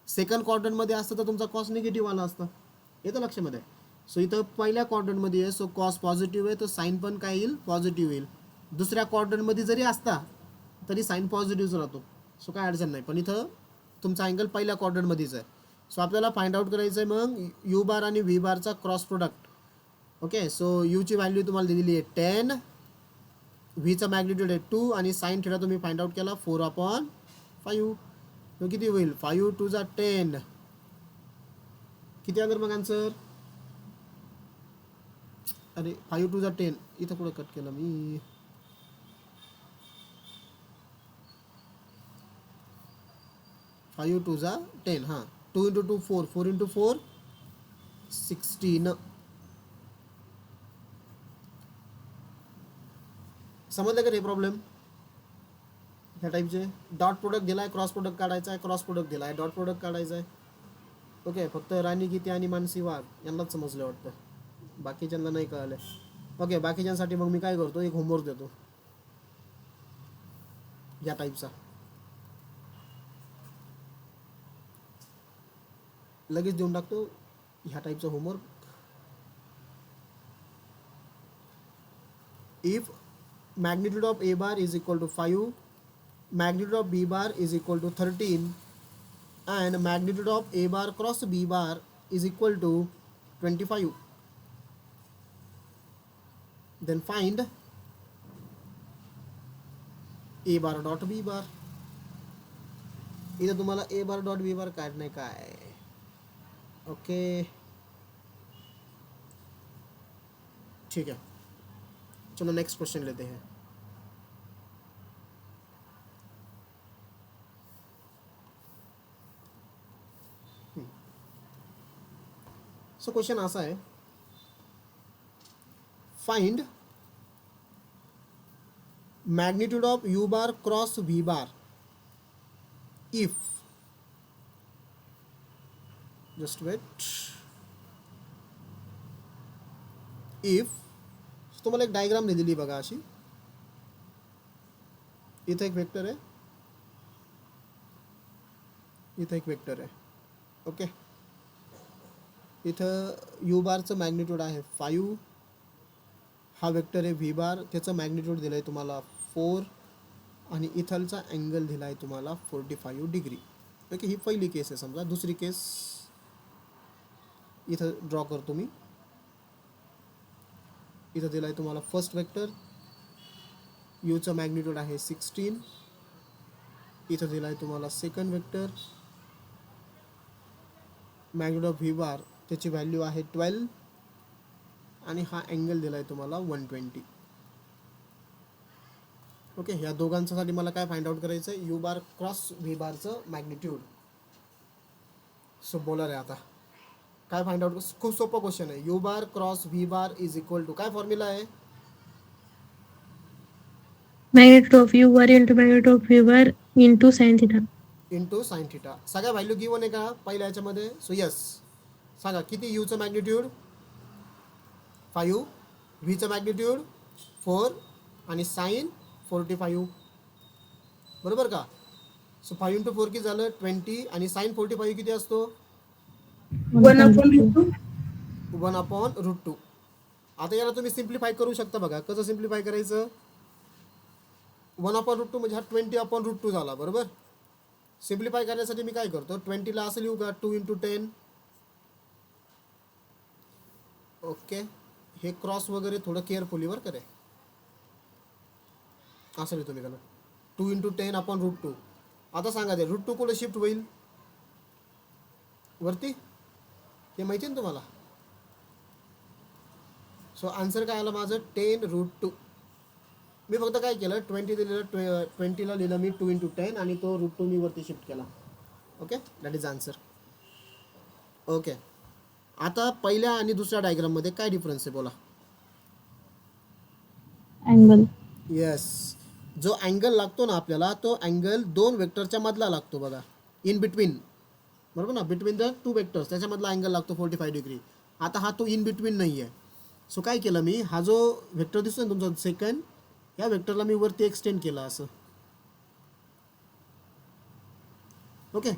सेकंड क्वाड्रंटमध्ये असतं तर तुमचा कॉस निगेटिव्ह आला असतं. येतं लक्षामध्ये? सो इथं पहिल्या क्वाड्रंटमध्ये आहे, सो कॉस पॉझिटिव्ह आहे, तर साईन पण काय येईल? पॉझिटिव्ह येईल. दुसऱ्या क्वाड्रंटमध्ये जरी असता तरी साईन पॉझिटिव्हच राहतो, सो काय अडचण नाही. पण इथं तुमचा अँगल पहिल्या क्वाड्रंटमध्येच आहे. सो आपल्याला फाइंड आउट करायचं आहे मग यू बार आणि व्ही बारचा क्रॉस प्रोडक्ट. ओके, सो यूची व्हॅल्यू तुम्हाला दिलेली आहे 10, व्हीचा मॅग्निट्यूड आहे 2 आणि साइन थिटा तुम्ही फाइंड आउट केला 4/5. तो किती होईल? 5 2 जा 10. किती आलं मग आन्सर? अरे 5 2 जा 10. इथं कुठं कट केलं मी? 5 2 जा 10. हां, 2 इंटू 2 4, 4 इंटू 4 16. समजलं का रे प्रॉब्लेम? ह्या टाईपचे डॉट प्रोडक्ट दिला आहे, क्रॉस प्रोडक्ट काढायचा आहे, क्रॉस प्रोडक्ट दिला आहे, डॉट प्रोडक्ट काढायचा आहे. ओके, फक्त राणी गीते आणि मानसी वाघ यांनाच समजलं वाटतं, बाकीच्यांना नाही कळलं. ओके, बाकीच्यांसाठी मग मी काय करतो, एक होमवर्क देतो या टाईपचा. लगेच देऊन टाकतो ह्या टाईपचा homework. If magnitude of A bar is equal to 5, magnitude of B bar is equal to 13 and magnitude of A bar cross B bar is equal to 25, then find A bar dot B bar. इथं तुम्हाला A bar dot B bar काढणे काय? Okay, ठीक है, चलो next question लेते हैं. So question असा आहे, find magnitude of U bar cross V bar if, just wait, if तुम्हाला एक डायग्राम दिलेली बघा अशी. इथं एक वेक्टर आहे, इथं एक वेक्टर आहे. ओके, इथं यू बारचं मॅग्निट्यूड आहे 5 हा वेक्टर आहे व्ही बार, त्याचं मॅग्निट्यूड दिलं आहे तुम्हाला 4 आणि इथलचा अँगल दिला आहे तुम्हाला 45 डिग्री. ओके, ही पहिली केस आहे. समजा दुसरी केस इथं ड्रॉ करतो मी. इथं दिला आहे तुम्हाला फर्स्ट वेक्टर, यूचं मॅग्निट्यूड आहे 16. इथं दिला आहे तुम्हाला second vector, magnitude of V bar त्याची व्हॅल्यू आहे 12 आणि हा अँगल दिला आहे तुम्हाला 120. ओके, ह्या दोघांसाठी मला काय फाइंड आउट करायचं आहे? यू बार क्रॉस व्ही बारचं मॅग्निट्यूड. सो बोलर आहे आता काय फाइंड आउट. खूप सोपं क्वेश्चन आहे. U bar cross V bar is equal to काय फॉर्म्युला आहे? Magnitude of u bar into magnitude of v bar into sin theta. Into sine theta. सगळ्या व्हॅल्यू गिवन आहे का पहिल्या याच्यामध्ये? So yes. सांगा किती यूचं मॅग्निट्यूड? 5, व्हीचं मॅग्निट्यूड 4 आणि साइन 45. बरोबर का? सो 5 इंटू 4 किती झालं? 20 आणि साइन 45 किती असतो? 1/2. 1/√2. आता याला तुम्ही सिम्प्लिफाय करू शकता. बघा कसं सिम्प्लिफाय करायचं. 1/√2 म्हणजे हा 20/√2 झाला. बरोबर. सिम्प्लिफाय करण्यासाठी मी काय करतो, 20ला असं लिहू का 2 इंटू 10. ओके, हे क्रॉस वगैरे थोडं केअरफुली वर करे. असं लिहितो मी त्याला 2 इंटू 10/√2. आता सांगा ते √2 कुठे शिफ्ट होईल? वरती. हे माहिती ना तुम्हाला. सो आन्सर काय आलं माझं? 10√2. मी फक्त काय केलं, 20 दिलेलं, 20ला लिहिलं मी 2 इंटू 10 आणि तो √2 मी वरती शिफ्ट केला. Okay, that is answer. Okay, आता पहिल्या आणि दुसऱ्या डायग्राममध्ये काय डिफरन्स आहे बोला. Angle. येस, जो अँगल लागतो ना आपल्याला, तो अँगल दोन वेक्टरच्या मधला लागतो. बघा, इन बिटवीन. बरोबर ना, बिटवीन द टू वेक्टर्स त्याच्यामधला अँगल लागतो 45 डिग्री. आता हा तो इन बिटवीन नाही आहे. सो काय केलं मी, हा जो वेक्टर दिसतो ना तुमचा सेकंड, या वेक्टरला मी वरती एक्सटेंड केला असं. ओके,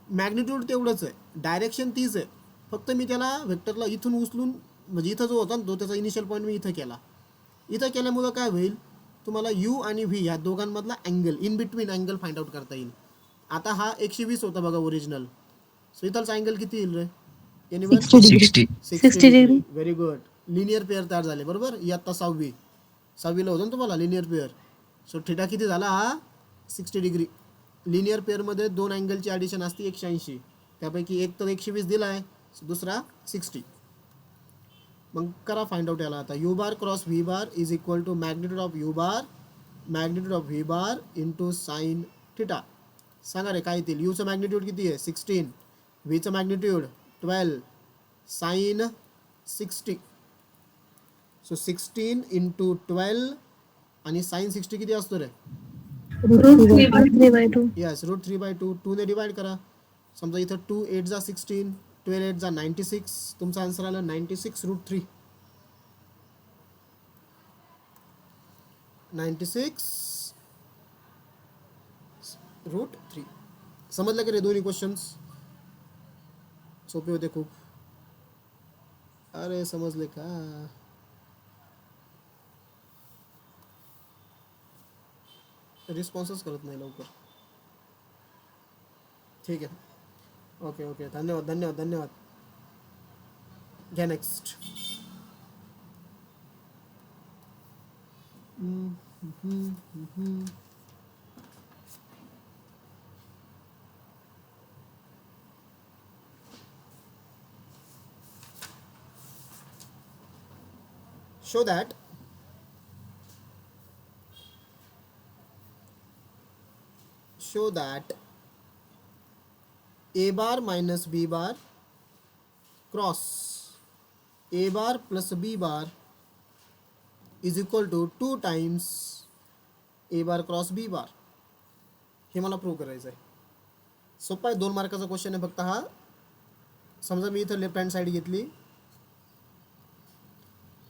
मॅग्निट्यूड तेवढंच आहे, डायरेक्शन तीच आहे, फक्त मी त्याला वेक्टरला इथून उचलून, म्हणजे इथं जो होता ना तो त्याचा इनिशियल पॉईंट मी इथं केला. इथं केल्यामुळं काय होईल, तुम्हाला यू आणि व्ही या दोघांमधला angle, in between angle find out करता येईल. आता हा 120 होता बघा ओरिजिनल. सो इथलचा अँगल किती येईल रे? Anyone? 60 degree. Very good. Linear pair तयार झाले. बरोबर. इयत्ता 6वीला होतं ना तुम्हाला लिनियर पेअर. सो थिटा किती झाला हा? 60 डिग्री. लिनियर पेअरमध्ये दोन अँगलची ॲडिशन असते 180. त्यापैकी एक तर 120 दिला आहे, दुसरा 60. मग करा फाइंड आउट याला आता. U bar cross V bar is equal to magnitude of U bar magnitude of V bar into sine theta. सांगा रे काय येतील. यूचं मॅग्निट्यूड किती आहे? 16. व्हीचं मॅग्निट्यूड 12. साइन 60. सो 16 इंटू 12 आणि साइन 60 किती असतो रे? √3/2. यस, √3/2. 2 ने डिवाइड करा. समजा इथं 2 8 जा 16, 12 8 जा 96. तुमचा आन्सर आला 96√3. 96√3. समजलं की रे दोन्ही क्वेश्चन्स? सोपे होते खूप. अरे समजले का? रिस्पॉन्सच करत नाही लवकर. ठीक आहे. ओके ओके, धन्यवाद धन्यवाद धन्यवाद. घ्या next. show that a bar minus b bar cross a bar plus b bar is equal to 2 times a bar cross b bar. हे मला प्रूव्ह करायचं आहे. सोपा आहे, 2 मार्काचा क्वेश्चन आहे फक्त हा. समजा मी इथं लेफ्ट हँड साईड घेतली,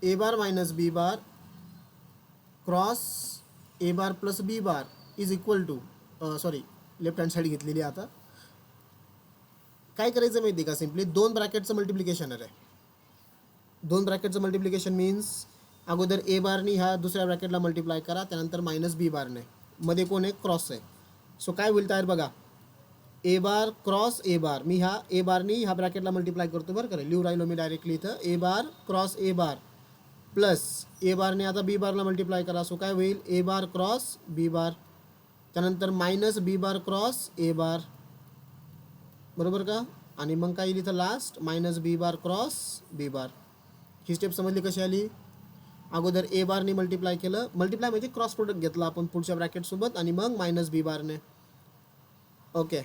A bar minus B bar cross A bar plus B bar is equal to, sorry left hand side घेतलेली. आता काय करायचं माहिती का, सिम्पली 2 ब्रॅकेटचं मल्टिप्लिकेशन आहे. 2 ब्रॅकेटचं मल्टिप्लिकेशन मीन्स अगोदर ए बारनी ह्या दुसऱ्या ब्रॅकेटला मल्टिप्लाय करा, त्यानंतर मायनस बी बारने, मध्ये कोण आहे, क्रॉस आहे. सो काय होईल तयार बघा, ए बार क्रॉस ए बार. मी ह्या ए बारनी ह्या ब्रॅकेटला मल्टिप्लाय करतो बरं का, लिहू राहिलो मी डायरेक्टली इथं, A bar cross A bar plus ए बारने आता बी बारला मल्टिप्लाय करा. सो काय होईल, ए बार क्रॉस बी बार, त्यानंतर minus B bar cross A बार, बरोबर का. आणि मग काय येईल इथं last, minus B bar cross B bar. ही स्टेप समजली कशी आली. अगोदर ए बारने मल्टिप्लाय केलं, मल्टिप्लाय म्हणजे क्रॉस प्रोडक्ट घेतला आपण पुढच्या ब्रॅकेटसोबत, आणि मग मायनस बी बारने. ओके,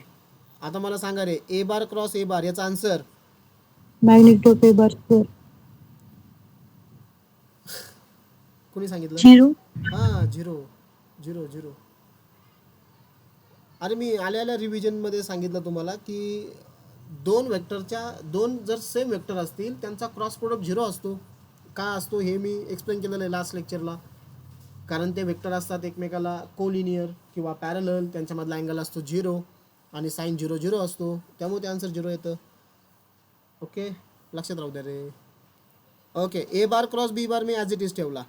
आता मला सांगा रे, ए बार क्रॉस ए बार याचा answer Magnitude of a bar square. कोणी सांगितलं. 0. हां, झिरो झिरो झिरो. अरे मी आल्या रिव्हिजनमध्ये सांगितलं तुम्हाला की दोन वेक्टरच्या दोन जर सेम वेक्टर असतील त्यांचा क्रॉस प्रोडक्ट झिरो असतो. का असतो हे मी एक्सप्लेन केलेलं आहे लास्ट लेक्चरला. कारण ते वेक्टर असतात एकमेकाला कोलिनियर किंवा पॅरलल, त्यांच्यामधला अँगल असतो झिरो आणि साईन 0 0 असतो, त्यामुळे ते आन्सर 0 येतं. ओके, लक्षात राहू द्या रे. Okay, A bar cross B bar मी ॲज इट इज ठेवला.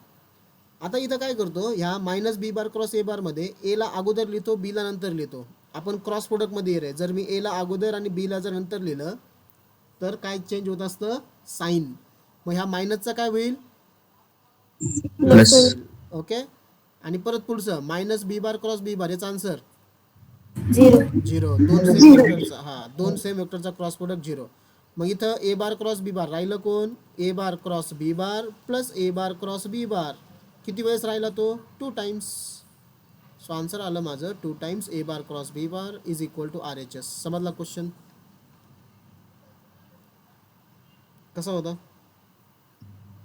आता इथं काय करतो, ह्या मायनस बी बार क्रॉस ए बारमध्ये एला अगोदर लिहितो, बीला नंतर लिहितो. आपण क्रॉस प्रोडक्टमध्ये ये रे, जर मी एला अगोदर आणि बीला जर नंतर लिहिलं तर काय चेंज होत असतं, साईन. मग ह्या मायनसचा काय होईल, प्लस होईल. ओके, आणि परत पुढचं minus B bar cross B बार याचा आन्सर 0. दोन सेम वेक्टरचा, दोन सेम वेक्टरचा क्रॉस प्रोडक्ट 0. मग इथं ए बार क्रॉस बी बार राहिलं कोण, ए bar cross B bar plus A bar cross B बार. किती वेळेस राहिला तो, 2 टाइम्स. सो आन्सर आलं माझं 2 times A bar cross B bar is equal to R H S. समजला क्वेश्चन कसा होता.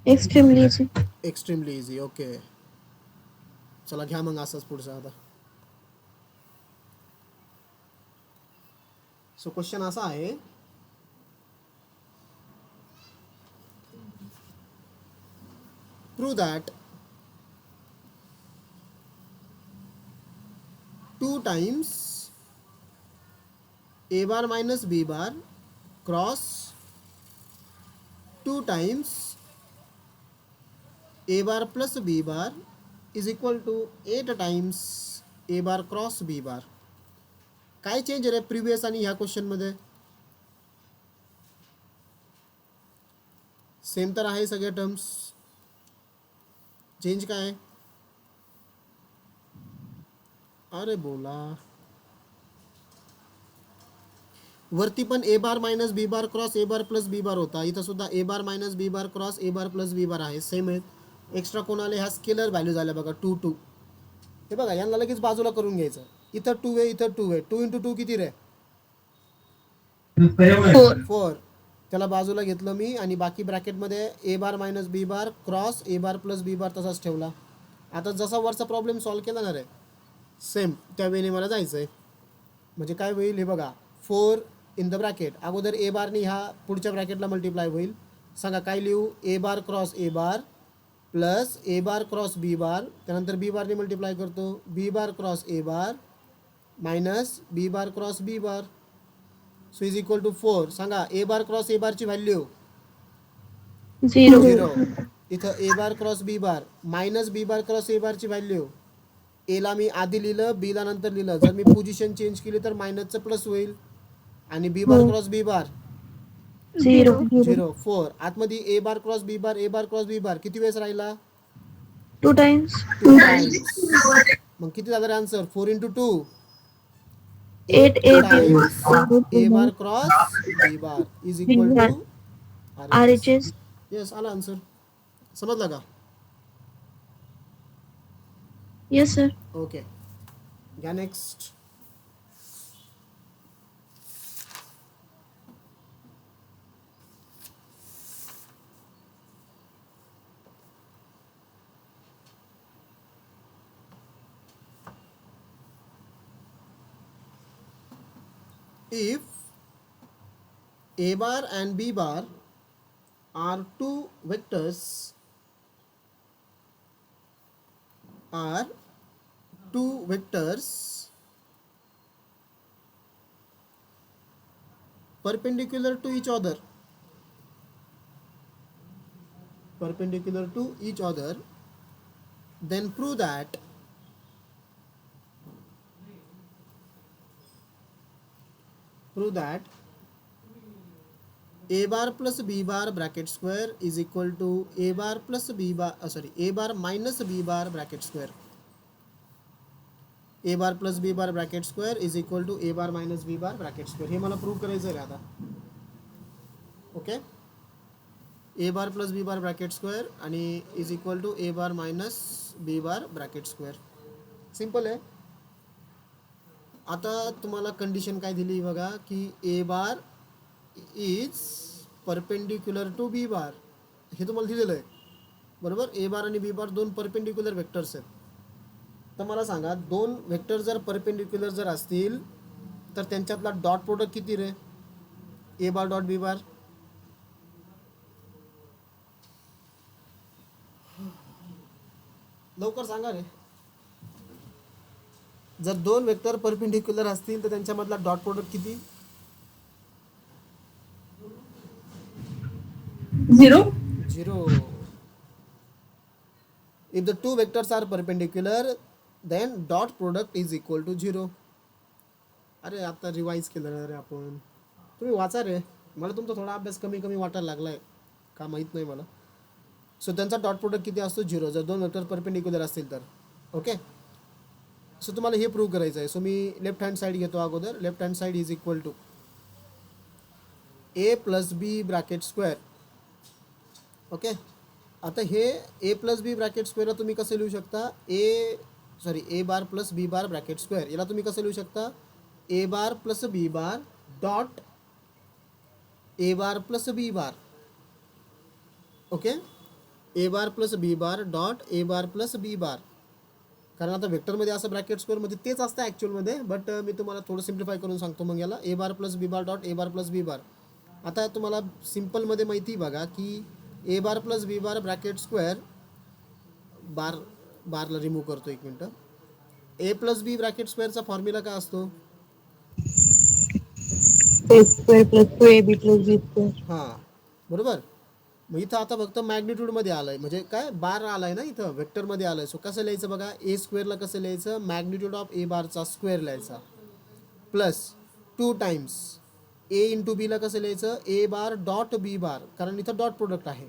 Extremely easy. Extremely easy. Okay, चला घ्या मग असंच पुढचं आता. सो क्वेश्चन असा आहे, prove that 2 times A bar minus B bar cross 2 times A bar plus B bar is equal to 8 times A bar cross B bar. काय change रे previous आणि ह्या क्वेश्चनमध्ये, सेम तर आहे सगळ्या टर्म्स, चेंज काय आहे. अरे बोला, वरती पण A bar minus B bar cross A bar plus B bar होता, इथं सुद्धा A bar minus B bar cross A bar plus B bar आहे, सेम आहेत. एक्स्ट्रा कोण आले, ह्या स्केलर व्हॅल्यू झाल्या बघा 2 2. हे बघा यांना लगेच बाजूला करून घ्यायचं. इथं 2 आहे, इथं 2 आहे, 2 × 2 किती रे, 4. त्याला बाजूला घेतलं मी आणि बाकी ब्रॅकेटमध्ये A bar minus B bar cross A bar plus B bar तसाच ठेवला. आता जसा वरचा प्रॉब्लेम सॉल्व्ह केला ना रे, सेम त्यावेळी मला जायचं आहे. म्हणजे काय होईल हे बघा, 4 इन द ब्रॅकेट, अगोदर ए बारनी ह्या पुढच्या ब्रॅकेटला मल्टिप्लाय होईल. सांगा काय लिहू, A bar cross A bar plus A bar cross B bar, त्यानंतर बी बारने मल्टिप्लाय करतो, B bar cross A bar minus B bar cross B bar. So is equal to 4. सांगा ए बार क्रॉस ए बारची व्हॅल्यू 0. इथं A bar cross B bar minus B bar cross A बारची value, एला मी आधी लिहिलं, बीला नंतर लिहिलं, जर मी पोझिशन चेंज केली तर मायनसचं प्लस होईल. आणि बी बार क्रॉस बी बार 0. 4 आतमध्ये ए बार क्रॉस बी बार, ए बार क्रॉस बी बार किती वेळेस राहिला, 2 times. 2 टाइम्स. मग किती झालं answer, 4 × 2 8 times A bar cross B bar is equal to RHS. Yes, आला आन्सर. समजला का. Yes, sir. ओके, घ्या next. If a bar and b bar are two vectors perpendicular to each other, perpendicular to each other, then prove that a bar plus b bar bracket square is equal to a bar plus b bar a bar minus b bar bracket square. a bar plus b bar bracket square is equal to a bar minus b bar bracket square. हे मला prove करायचं आहे आता. Okay, a bar plus b bar bracket square आणि is equal to a bar minus b bar bracket square. Simple आहे. आता तुम्हाला condition काय दिली बघा की a bar is perpendicular to B bar, हे तुम्हाला दिलेलं आहे बरोबर. ए बार आणि बी बार दोन परपेंडिक्युलर वेक्टर्स आहेत. तर मला सांगा, दोन वेक्टर जर परपेंडिक्युलर जर असतील तर त्यांच्यातला डॉट प्रोडक्ट किती रे? A bar dot B bar. लवकर सांगा रे. जर दोन वेक्टर परपेंडिक्युलर असतील तर त्यांच्यामधला डॉट प्रोडक्ट किती? 0. 0. If the two vectors are perpendicular, then dot product is equal to 0. अरे आता रिवाइज केलं रे आपण. तुम्ही वाचा रे. मला तुमचा थोडा अभ्यास कमी कमी वाटायला लागलाय का माहीत नाही मला. सो त्यांचा डॉट प्रोडक्ट किती असतो? 0, जर दोन वेक्टर परपेंडिक्युलर असतील तर. ओके, सो तुम्हाला हे प्रूव्ह करायचं आहे. सो मी लेफ्ट हँड साईड घेतो अगोदर. Left hand side is equal to A plus B bracket square. Okay, आता हे ए प्लस बी ब्रॅकेट स्क्वेअरला तुम्ही कसं लिहू शकता? A bar plus B bar bracket square याला तुम्ही कसं लिहू शकता? A bar plus B bar dot A bar plus B bar. Okay, A bar plus B bar dot A bar plus B bar. कारण आता वेक्टरमध्ये असं ब्रॅकेट स्क्वेअरमध्ये तेच असतं ॲक्च्युअलमध्ये, बट मी तुम्हाला थोडं सिम्प्लिफाय करून सांगतो. मग याला A bar plus B bar dot A bar plus B bar. आता तुम्हाला सिम्पलमध्ये माहिती बघा की A bar plus B bar bracket square बारला रिमूव्ह करतो. एक मिनटं. ए प्लस बी ब्रॅकेट स्क्वेअरचा फॉर्म्युला काय असतो? A square plus 2ab plus b square. हां बरोबर. मग इथं आता फक्त मॅग्निट्यूडमध्ये आलं आहे, म्हणजे काय बार आला आहे ना इथं, वेक्टरमध्ये आलं आहे. सो कसं लिहायचं बघा, ए स्क्वेअरला कसं लिहायचं? मॅग्निट्यूड ऑफ ए बारचा स्क्वेअर लिहायचा प्लस 2 टाइम्स ए इंटू बीला कसं लिहायचं? ए बार डॉट बी बार, कारण इथं डॉट प्रोडक्ट आहे.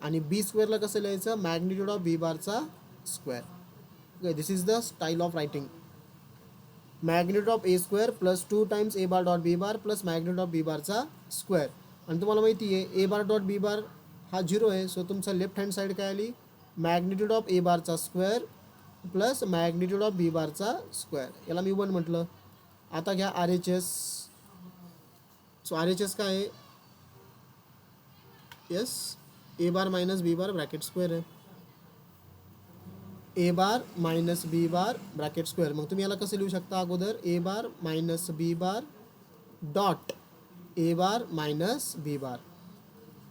आणि बी स्क्वेअरला कसं लिहायचं? मॅग्निट्यूड ऑफ बी बारचा square. Okay, this is the style of writing. Magnitude of A square plus 2 times A bar dot B bar plus magnitude of B बारचा square. आणि तुम्हाला माहिती आहे ए बार डॉट बी बार हा 0 आहे. सो तुमचा left hand side काय आली? मॅग्निट्यूड ऑफ ए बारचा square plus magnitude of B बारचा स्क्वेअर. याला मी 1 म्हटलं. आता घ्या R H S. So R H S काय आहे? Yes, A bar minus B bar bracket square आहे. ए bar minus B bar bracket square. मग तुम्ही याला कसं लिहू शकता? अगोदर A bar minus B bar dot A bar minus B bar.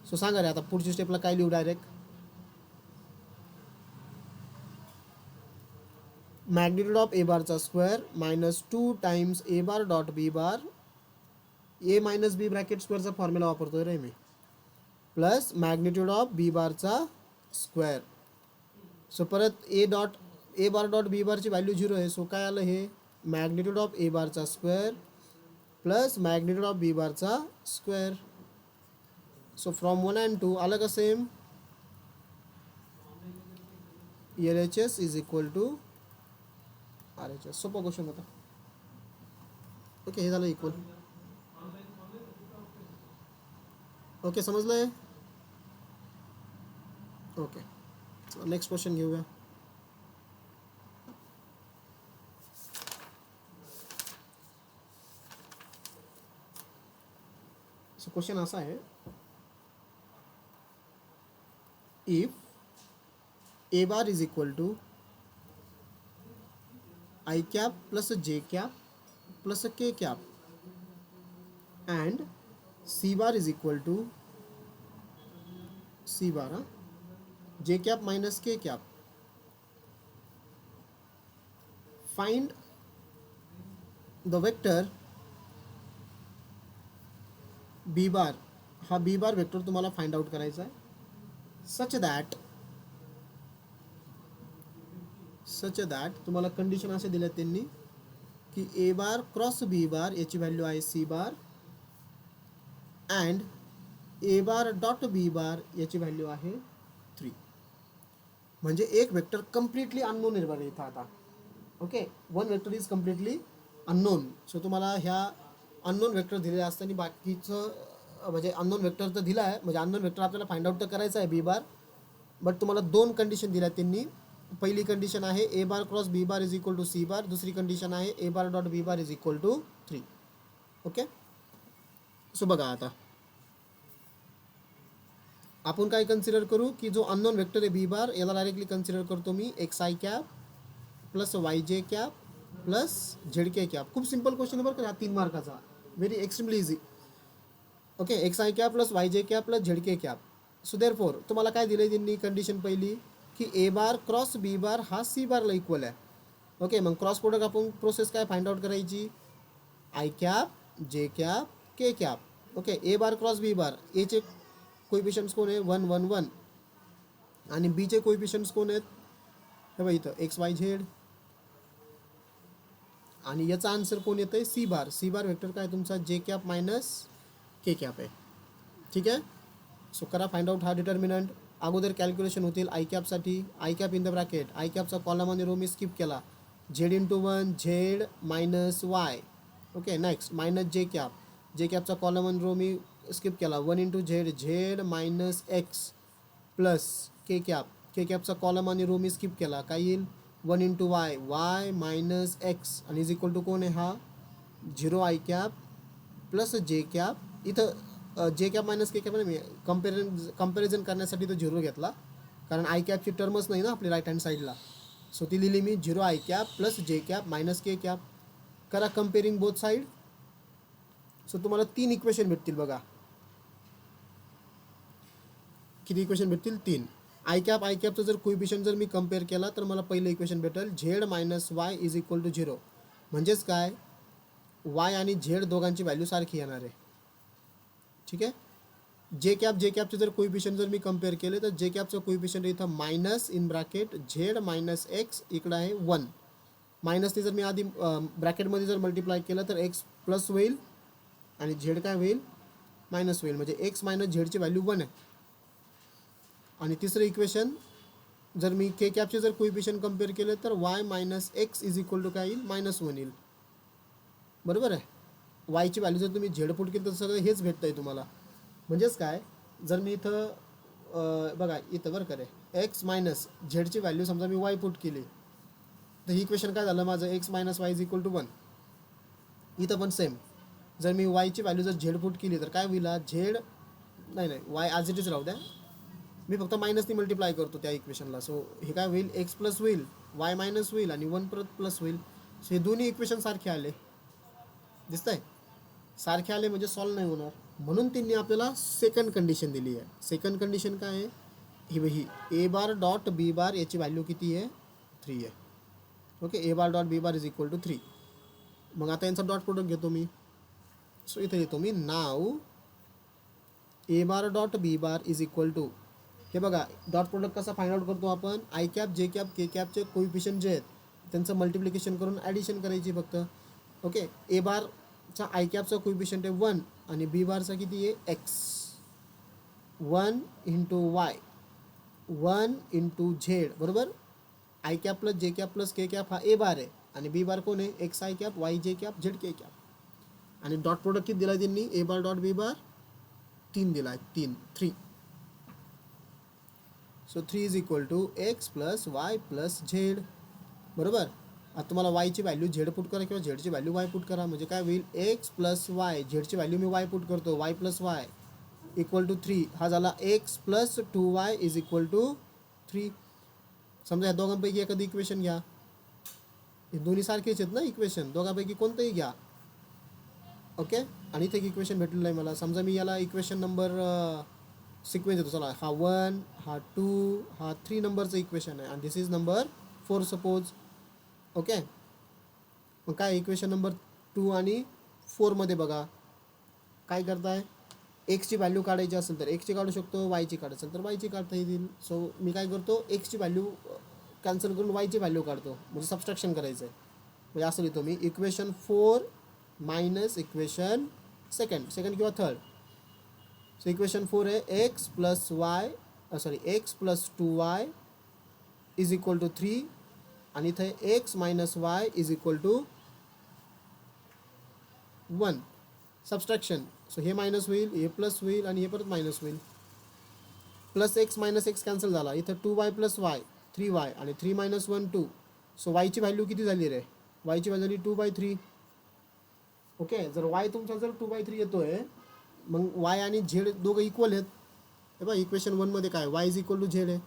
So सांगा रे आता पुढची स्टेपला काय लिहू? डायरेक्ट मॅग्निट्यूड ऑफ ए बारचा square minus 2 times A bar dot B bar. A minus B bracket स्क्वेअरचा फॉर्म्युला वापरतोय रे मी, प्लस मॅग्निट्यूड ऑफ बी बारचा स्क्वेअर. सो परत ए बार डॉट बी बारची व्हॅल्यू 0 आहे. सो काय आलं हे? मॅग्निट्यूड ऑफ ए बारचा square plus magnitude of B बारचा स्क्वेअर. सो फ्रॉम 1 and 2 आलं का सेम? L H S is equal to R H S. सोपा क्वेश्चन होता. ओके, हे झालं इक्वल. ओके, समजलंय? ओके, नेक्स्ट क्वेश्चन घेऊया. सो क्वेश्चन असा आहे, if A bar is equal to I cap plus J cap plus K cap and C bar is equal to C bar J cap minus K cap. Find the vector B bar. हा B bar vector तुम्हाला find out करायचा आहे. Such that तुम्हाला condition असे दिल्या त्यांनी की A bar cross B bar याची व्हॅल्यू आहे C bar and A bar dot B bar याची व्हॅल्यू आहे 3. म्हणजे एक वेक्टर कम्प्लिटली अननोन निर्माण इथं आता. Okay, one vector is completely unknown. So तुम्हाला ह्या अननोन वेक्टर दिलेले असताना बाकीचं म्हणजे अननोन वेक्टर तर दिला आहे, म्हणजे अननोन वेक्टर आपल्याला फाइंड आउट तर करायचं आहे बी बार. बट तुम्हाला 2 कंडिशन दिल्या त्यांनी. पहिली कंडिशन आहे ए bar cross B bar is equal to C bar. दुसरी कंडिशन आहे ए bar dot B bar is equal to 3. Okay, so बघा आता आपण काय कन्सिडर करू की जो अननोन वेक्टर आहे बी बार याला डायरेक्टली कन्सिडर करतो मी X I cap plus Y J cap plus Z K cap. खूप सिंपल क्वेश्चन आहे बरं का, हा 3 मार्काचा, very extremely easy. Okay, X I cap plus Y J cap plus Z K cap. So therefore तुम्हाला काय दिलं त्यांनी कंडिशन पहिली की A bar cross B bar हा सी बारला इक्वल आहे. ओके, मग क्रॉस प्रोडक्ट आपण प्रोसेस काय फाइंड आउट करायची, I cap J cap K cap. Okay, A bar cross B bar, एचे कोइफिशियंट्स कोण आहे 1 1 1 आणि बीचे कोइफिशियंट्स कोण आहेत हे बघा इथं एक्स वाय झेड. आणि याचा आन्सर कोण येतं आहे सी बार. सी बार वेक्टर काय तुमचा जे कॅप मायनस के कॅप आहे. ठीक आहे, सो करा फाइंड आउट हा डिटर्मिनंट. अगोदर कॅल्क्युलेशन होतील आय कॅपसाठी. I cap in the bracket, I कॅपचा कॉलम आणि रो मी स्किप केला, Z into 1 Z minus Y. Okay, next minus J cap, J कॅपचा कॉलम आणि रो मी स्किप केला, 1 into Z Z minus X plus K cap, K कॅपचा कॉलम आणि रो मी स्किप केला, काय येईल 1 into Y Y minus x आणि इज इक्वल टू कोण आहे हा 0 I cap plus J cap. इथं J cap minus K cap मी कंपॅरिझन करण्यासाठी तो 0 घेतला कारण आय कॅपची टर्मच नाही ना आपली राईट हँड साईडला. सो ती लिहिली मी 0 I cap plus J cap minus K cap. करा कम्पेअरिंग बोथ साईड. सो तुम्हाला 3 इक्वेशन भेटतील बघा. किती इक्वेशन भेटतील 3. आय कॅपचं जर कोइफिशियंट जर मी कम्पेअर केला तर मला पहिलं इक्वेशन भेटेल Z minus Y is equal to 0. म्हणजेच काय वाय आणि झेड दोघांची व्हॅल्यू सारखी येणार आहे. ठीक आहे, जे कॅपचे जर कोइफिशियंट जर मी कम्पेअर केले तर जे कॅपचं कोइफिशियंट इथं minus in bracket Z minus x इकडं आहे 1. मायनसने जर मी आधी ब्रॅकेटमध्ये जर मल्टिप्लाय केलं तर एक्स प्लस होईल आणि झेड काय होईल मायनस होईल. म्हणजे एक्स मायनस झेडची व्हॅल्यू 1 आहे. आणि तिसरं इक्वेशन जर मी के कॅपचे जर कोइफिशियंट कम्पेअर केले तर Y minus X is equal to काय येईल -1 येईल. बरोबर आहे, वायची व्हॅल्यू जर तुम्ही झेड पुट केली तर सगळं हेच भेटतं आहे तुम्हाला. म्हणजेच काय जर मी इथं बघा इथं बरं करे एक्स मायनस झेडची व्हॅल्यू समजा मी वाय पुट केली तर ही इक्वेशन काय झालं माझं X minus Y is equal to 1. इथं पण सेम जर मी वायची व्हॅल्यू जर झेड पुट केली तर काय होईल झेड नाही वाय ॲज इट इज राहू द्या, मी फक्त मायनसनी मल्टिप्लाय करतो त्या इक्वेशनला. सो हे काय होईल एक्स प्लस होईल वाय मायनस होईल आणि 1 परत प्लस होईल. सो हे दोन्ही इक्वेशन सारखे आले, दिसतंय सारखे आले म्हणजे सॉल्व नाही होणार. म्हणून त्यांनी आपल्याला सेकंड कंडिशन दिली आहे. सेकंड कंडिशन काय आहे ही ए बार डॉट बी बार याची व्हॅल्यू किती आहे 3 आहे. Okay, A bar dot B bar is equal to 3. मग आता यांचा डॉट प्रोडक्ट घेतो मी. सो इथे येतो मी नाव A bar dot B bar is equal to, हे बघा डॉट प्रोडक्ट कसा फाइंड आउट करतो आपण I cap J cap K कॅपचे कोइफिशियंट जे आहेत त्यांचं मल्टिप्लिकेशन करून ॲडिशन करायची फक्त. ओके, ए बारचा आय कॅपचा कोइफिशियंट आहे 1 आणि बी बारचा किती आहे X. 1 into Y 1 into Z बरोबर. I cap plus J cap plus K cap हा ए बार आहे आणि बी बार कोण आहे X I cap Y J cap Z K cap. आणि डॉट प्रोडक्ट किती दिला त्यांनी ए बार डॉट बी बार 3 दिला आहे 3. So 3 is equal to X plus Y plus Z बरोबर. आता तुम्हाला वायची व्हॅल्यू झेड पुट करा किंवा झेडची व्हॅल्यू वाय पुट करा. म्हणजे काय होईल एक्स प्लस वाय, झेडची व्हॅल्यू मी वाय पुट करतो Y plus Y equal to 3. हा झाला X plus 2y is equal to 3. समजा या दोघांपैकी एखादी इक्वेशन घ्या, हे दोन्ही सारखेच आहेत ना इक्वेशन, दोघांपैकी कोणतंही घ्या. ओके, आणि इथे एक इक्वेशन भेटलेलं आहे मला. समजा मी याला इक्वेशन नंबर सिक्वेन्स येतो, चला हा 1 हा 2 हा 3 नंबरचं इक्वेशन आहे आणि दिस इज नंबर 4 सपोज. ओके, मग काय इक्वेशन नंबर 2 आणि 4मध्ये बघा काय करताय एक्सची व्हॅल्यू काढायची असेल तर एक्सची काढू शकतो, वायची काढायची असेल तर वायची काढता येतील. सो मी काय करतो, एक्सची व्हॅल्यू कॅन्सल करून वायची व्हॅल्यू काढतो, म्हणजे सबस्ट्रॅक्शन करायचं आहे. म्हणजे असं लिहितो मी, इक्वेशन 4 मायनस इक्वेशन सेकंड किंवा थर्ड. सो इक्वेशन 4 आहे X plus Y X plus 2y is equal to 3 आणि इथे X minus Y is equal to 1. Subtraction. So हे मायनस होईल, हे प्लस होईल आणि हे परत मायनस होईल. Plus X minus X cancel झाला. इथं 2y प्लस वाय 3y आणि 3 मायनस 1 2. सो वायची व्हॅल्यू किती झाली रे? वायची व्हॅल्यू झाली 2/3. ओके, जर वाय तुमचा जर 2/3 येतोय, मग वाय आणि झेड दोघं इक्वल आहेत. हे बघा इक्वेशन 1मध्ये काय, Y is equal to Z आहे.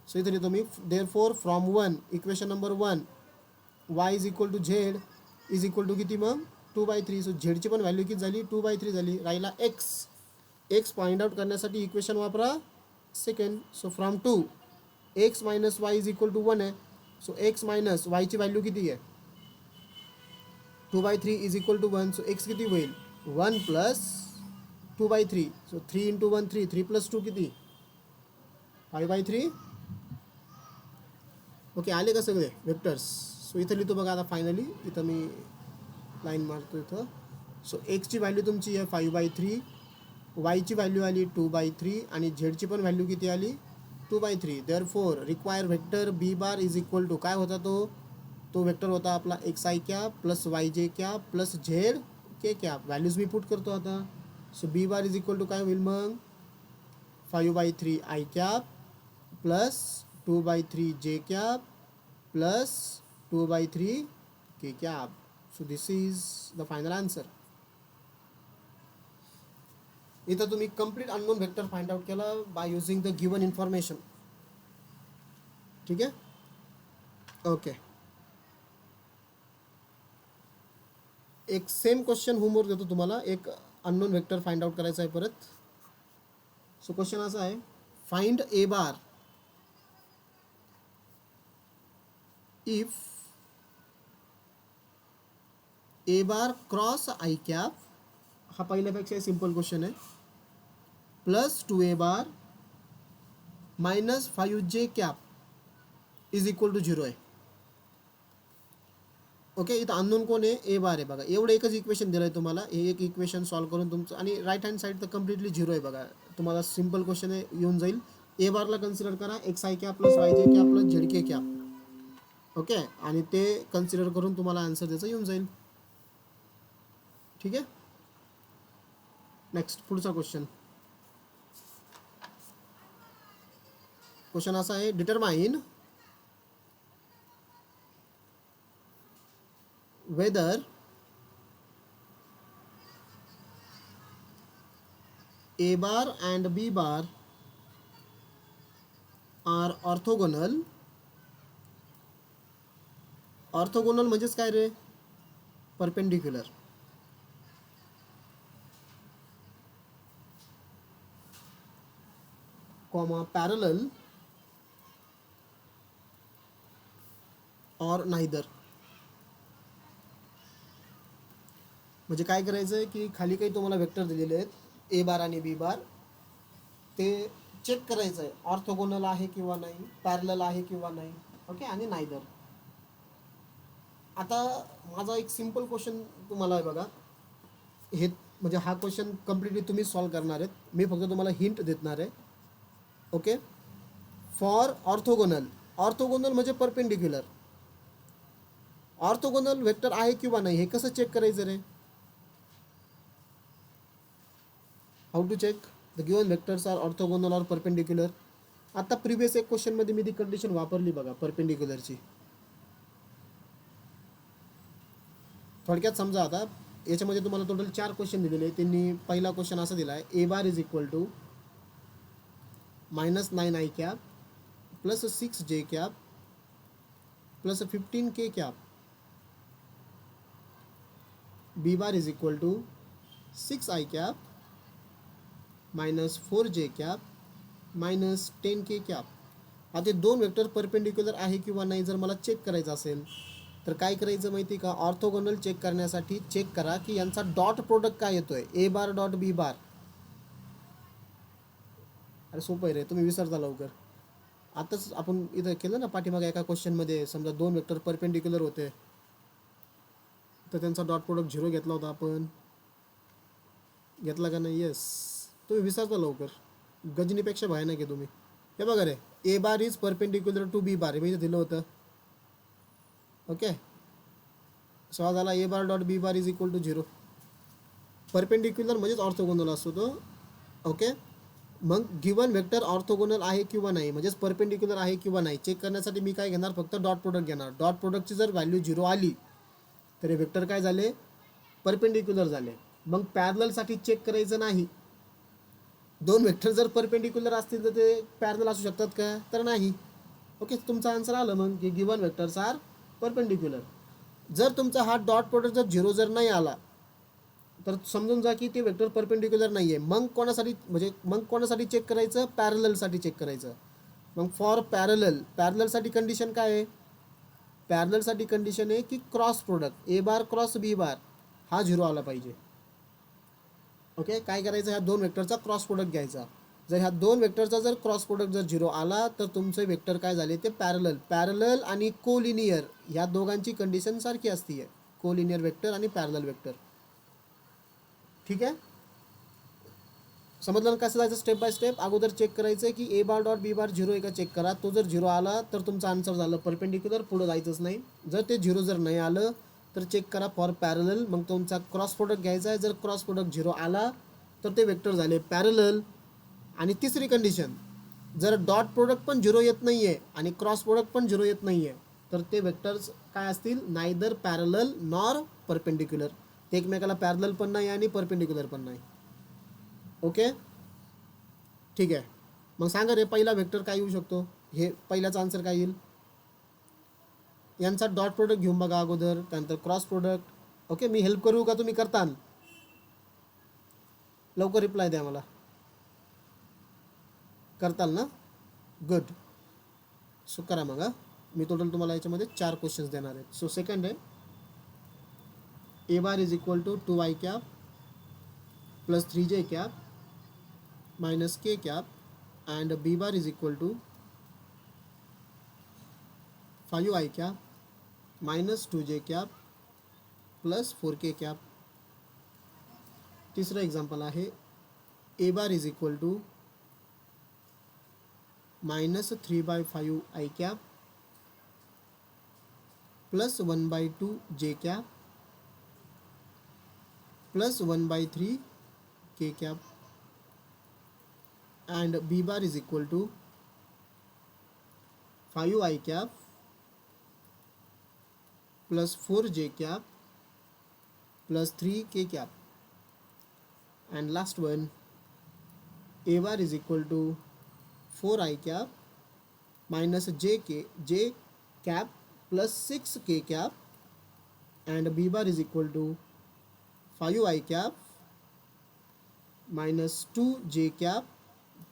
सो इथे लिहितो मी, therefore from 1 equation number 1 Y is equal to Z is equal to किती मग 2/3. सो झेडची पण व्हॅल्यू किती झाली 2/3 झाली. राहिला एक्स फाइंड आउट करण्यासाठी इक्वेशन वापरा second. So from 2 X minus Y is equal to 1 आहे. सो एक्स मायनस वायची व्हॅल्यू किती आहे 2/3 is equal to 1. So X किती होईल 1 प्लस 2/3. सो 3 इंटू 1 3, 3 प्लस 2 किती 5/3. ओके, आले का सगळे वेक्टर्स? सो इथं लिहितो बघा आता फायनली, इथं मी लाईन मारतो इथं. सो एक्सची व्हॅल्यू तुमची आहे 5/3, वायची व्हॅल्यू आली 2/3 आणि झेडची पण व्हॅल्यू किती आली 2/3. Therefore require vector B bar is equal to काय होता तो वेक्टर होता आपला XI cap plus YJ cap plus ZK cap. Values मी पुट करतो आता. So B bar is equal to काय होईल मग 5/3 I cap plus 2/3 J cap plus 2/3 K cap. So this is the final answer. इथं तुम्ही complete unknown vector find out केला by using the given information. ठीक आहे, ओके. एक same question homework देतो तुम्हाला, एक अननोन वेक्टर फाइंड आउट करायचा आहे परत. सो क्वेश्चन असा आहे, find A bar if A bar cross I cap, हा पहिल्यापेक्षा सिंपल क्वेश्चन आहे, plus 2A bar minus 5J cap is equal to 0 आहे. ओके, इथं अननोन कोण आहे ए बार आहे बघा. एवढं एकच इक्वेशन दिलं आहे तुम्हाला, हे एक इक्वेशन सॉल्व करून तुमचं, आणि राईट हँड साईड तर कम्प्लिटली 0 आहे बघा. तुम्हाला सिंपल क्वेश्चन आहे येऊन जाईल. ए बारला कन्सिडर करा XI cap plus YJ cap plus ZK cap. Okay, आणि ते कन्सिडर करून तुम्हाला आन्सर त्याचं येऊन जाईल. ठीक आहे, नेक्स्ट पुढचा क्वेश्चन. क्वेश्चन असा आहे, determine whether A bar and B bar are orthogonal. Orthogonal म्हणजेच काय रे, परपेंडिक्युलर. कॉमा पॅरलल और नायदर. म्हणजे काय करायचं आहे की खाली काही तुम्हाला वेक्टर दिलेले आहेत ए बार आणि बी बार, ते चेक करायचं आहे ऑर्थोगोनल आहे किंवा नाही, पॅरलल आहे किंवा नाही. ओके, आणि नायदर. आता माझा एक सिंपल क्वेश्चन तुम्हाला आहे बघा, हे म्हणजे हा क्वेश्चन कम्प्लिटली तुम्ही सॉल्व करणार आहेत, मी फक्त तुम्हाला हिंट देणार आहे. ओके, फॉर ऑर्थोगोनल म्हणजे परपेंडिक्युलर. ऑर्थोगोनल वेक्टर आहे किंवा नाही हे कसं चेक करायचं रे? How to check the given vectors are orthogonal और परपेंडिक्युलर. आता प्रिव्हियस एक क्वेश्चनमध्ये मी ती कंडिशन वापरली बघा परपेंडिक्युलरची. थोडक्यात समजा, आता याच्यामध्ये तुम्हाला टोटल 4 क्वेश्चन दिलेले आहेत. त्यांनी पहिला क्वेश्चन असा दिला आहे, ए bar is equal to -9 I cap plus 6 J cap plus 15 K cap. B bar is equal to 6 I cap minus 4 J cap minus 10 K cap. आता ते दोन वेक्टर परपेंडिक्युलर आहे किंवा नाही जर मला चेक करायचं असेल तर काय करायचं माहिती का, ऑर्थोगोनल चेक करण्यासाठी चेक करा की यांचा डॉट प्रोडक्ट काय येतोय, ए बार डॉट बी बार. अरे सोपं आहे रे, तुम्ही विसरता लवकर. आताच आपण इथं केलं ना पाठीमागे एका क्वेश्चनमध्ये, समजा दोन वेक्टर परपेंडिक्युलर होते तर त्यांचा डॉट प्रोडक्ट 0 घेतला होता आपण. घेतला का नाही? येस. तुम्ही विसरता लवकर, गजनीपेक्षा भयानक आहे तुम्ही. हे बघा रे, a bar is perpendicular to B bar, हे मी दिलं होतं. ओके, सवाल झाला a bar dot B bar is equal to 0. Perpendicular म्हणजेच ऑर्थोगोनल असतो तो. ओके, मग गिवन वेक्टर ऑर्थोगोनल आहे किंवा नाही, म्हणजेच परपेंडिक्युलर आहे किंवा नाही चेक करण्यासाठी मी काय घेणार, फक्त डॉट प्रोडक्ट घेणार. डॉट प्रोडक्टची जर व्हॅल्यू 0 आली तर हे वेक्टर काय झाले, परपेंडिक्युलर झाले. मग पॅरललसाठी चेक करायचं नाही. दोन वेक्टर जर परपेंडिक्युलर असतील तर ते पॅरलल असू शकतात का, तर नाही. ओके, तुमचा आन्सर आलं मग की गिवन वेक्टर्स आर परपेंडिक्युलर. जर तुमचा हा डॉट प्रोडक्ट जर 0 जर नाही आला तर समजून जा की ते वेक्टर परपेंडिक्युलर नाही आहे. मग कोणासाठी चेक करायचं, पॅरललसाठी चेक करायचं. मग फॉर पॅरललसाठी कंडिशन काय आहे, पॅरललसाठी कंडिशन आहे की cross product A bar cross B bar हा 0 आला पाहिजे. ओके, काय करायचं, ह्या दोन वेक्टरचा क्रॉस प्रोडक्ट घ्यायचा. जर ह्या दोन वेक्टरचा जर क्रॉस प्रोडक्ट जर 0 आला तर तुमचे वेक्टर काय झाले, ते पॅरलल आणि कोलिनियर ह्या दोघांची कंडिशन सारखी असते. कोलिनियर वेक्टर आणि पॅरलल वेक्टर. ठीक आहे, समजलं ना कसं जायचं स्टेप बाय स्टेप. अगोदर चेक करायचं की A bar dot B bar 0 आहे का चेक करा. तो जर 0 आला तर तुमचा आन्सर झालं परपेंडिक्युलर, पुढं जायचंच नाही. जर ते 0 जर नाही आलं तर चेक करा फॉर पॅरलल, मग तुमचा क्रॉस प्रोडक्ट घ्यायचा आहे. जर क्रॉस प्रोडक्ट 0 आला तर ते वेक्टर झाले पॅरलल. आणि तिसरी कंडिशन, जर डॉट प्रोडक्ट पण 0 येत नाही आहे आणि क्रॉस प्रोडक्ट पण 0 येत नाही आहे तर ते वेक्टर्स काय असतील, नायदर पॅरलल नॉर परपेंडिक्युलर. ते एकमेकाला पॅरलल पण नाही आणि परपेंडिक्युलर पण नाही. ओके, ठीक आहे. मग सांगा रे, पहिला वेक्टर काय येऊ शकतो, हे पहिल्याचा आन्सर काय येईल. यांचा डॉट प्रोडक्ट घेऊन बघा अगोदर, त्यानंतर क्रॉस प्रोडक्ट. ओके, मी हेल्प करू का, तुम्ही करताल, लवकर रिप्लाय द्या मला. करताल ना, गुड. सो करा मग. मी टोटल तुम्हाला याच्यामध्ये 4 क्वेश्चन्स देणार आहेत. सो सेकंड आहे, ए bar is equal to 2i cap plus 3j cap minus k cap and b bar is equal to 5i cap minus 2j cap plus 4k cap. तीसरा example आहे, ए bar is equal to minus 3/5 i cap plus 1/2 j cap plus 1/3 k cap and b bar is equal to 5i cap plus 4j cap plus 3k cap. And last one, a bar is equal to 4i cap minus j cap plus 6k cap and b bar is equal to 5i cap minus 2j cap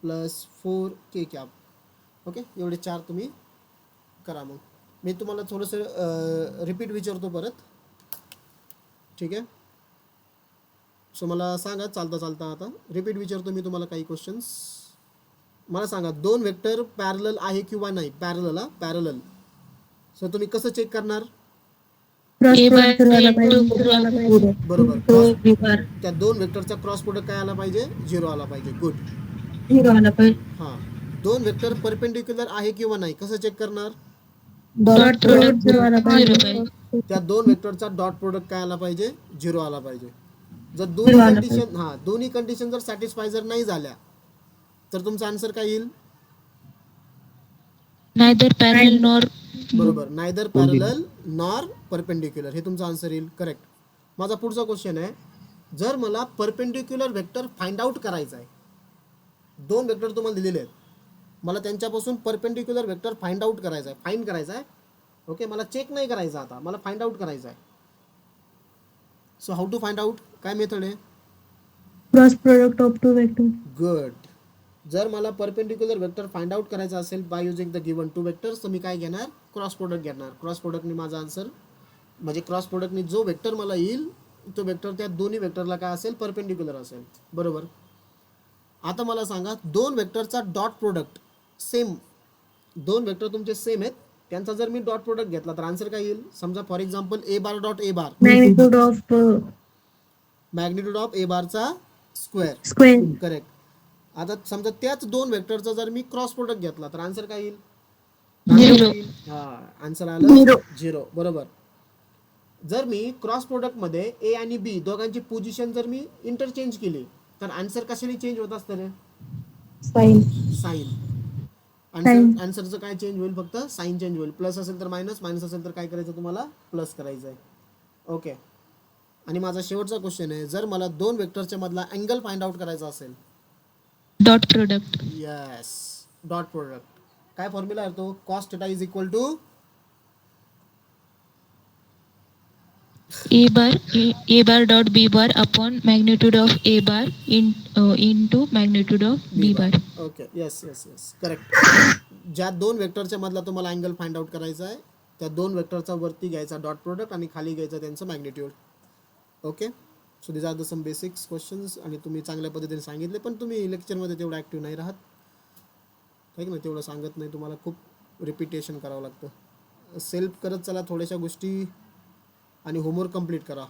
plus 4k cap. Okay, एवढे 4 तुम्ही करा. मग मी तुम्हाला थोडंसं repeat विचारतो परत, ठीक आहे. सो मला सांगा चालता आता रिपीट विचारतो मी तुम्हाला काही क्वेश्चन्स. मला सांगा, दोन वेक्टर पॅरलल आहे किंवा नाही. पॅरलल. सो तुम्ही कसं चेक करणार, बरोबर, त्या दोन वेक्टरचा क्रॉस प्रोडक्ट काय आला पाहिजे, 0 आला पाहिजे. गुड. हां, दोन वेक्टर परपेंडिक्युलर आहे किंवा नाही कसं चेक करणार, त्या दोन वेक्टरचा डॉट प्रोडक्ट काय आला पाहिजे, 0 आला पाहिजे. जर दोन्ही कंडिशन जर सॅटिस्फाय जर नाही झाल्या तर तुमचा आन्सर काय येईल, नायदर पॅरलल नॉर, बरोबर, नायदर पॅरलल नॉर परपेंडिक्युलर, हे तुमचा आन्सर येईल. करेक्ट. माझा पुढचा क्वेश्चन आहे, जर मला परपेंडिक्युलर वेक्टर फाइंड आउट करायचा आहे, दोन वेक्टर तुम्हाला दिलेले आहेत, मला त्यांच्यापासून परपेंडिक्युलर वेक्टर फाइंड आउट करायचा आहे, फाइंड करायचा आहे. ओके, मला चेक नाही करायचा, आता मला फाइंड आउट करायचा आहे. So how to find out, काय मेथड आहे, cross product of two vector. Good. जर मला परपेंडिक्युलर वेक्टर फाइंड आउट करायचा असेल by using the given two vectors, तर मी काय घेणार, क्रॉस प्रोडक्ट घेणार. क्रॉस प्रोडक्टनी माझा आन्सर, म्हणजे क्रॉस प्रोडक्टनी जो वेक्टर मला येईल तो वेक्टर त्या दोन्ही वेक्टरला काय असेल, परपेंडिक्युलर असेल. बरोबर. आता मला सांगा दोन वेक्टरचा डॉट प्रोडक्ट सेम, दोन वेक्टर तुमचे सेम आहेत, त्यांचा जर मी डॉट प्रोडक्ट घेतला तर आन्सर काय येईल? समजा for example a bar dot A bar, magnitude of magnitude of ए बारचा स्क्वेअर. स्क्वेअर. करेक्ट. आता समजा त्याच दोन वेक्टरचा जर मी क्रॉस प्रोडक्ट घेतला तर आन्सर काय येईल? Zero. हा, आन्सर आलं 0. बरोबर. जर मी क्रॉस प्रोडक्ट मध्ये ए आणि बी दोघांची पोझिशन जर मी इंटरचेंज केली तर आन्सर कशाने चेंज होत असतं रे? Sign. साइन. आन्सरचं काय चेंज होईल? फक्त साइन चेंज होईल. प्लस असेल तर मायनस, मायनस असेल तर काय करायचं तुम्हाला? प्लस करायचं आहे. ओके. आणि माझा शेवटचा क्वेश्चन आहे, जर मला दोन वेक्टरच्या मधला अँगल फाइंड आउट करायचा असेल, Dot product. Yes, dot product. काय फॉर्म्युला आहे तो? Cos theta is equal to A bar dot B bar upon magnitude of A bar into magnitude of B bar. Okay. Yes yes yes, correct. ज्या दोन वेक्टरच्या मधला तुम्हाला angle find out करायचा आहे त्या दोन वेक्टरचा वरती घ्यायचा डॉट प्रोडक्ट आणि खाली घ्यायचं त्यांचं magnitude. Okay. So these are the some basics questions आणि तुम्ही चांगल्या पद्धतीने सांगितले, पण तुम्ही लेक्चरमध्ये तेवढं ॲक्टिव्ह नाही राहत, आहे की नाही? तेवढं सांगत नाही, तुम्हाला खूप रिपिटेशन करावं लागतं. सेल्फ करत चला थोड्याशा गोष्टी आणि होमवर्क कंप्लीट करा.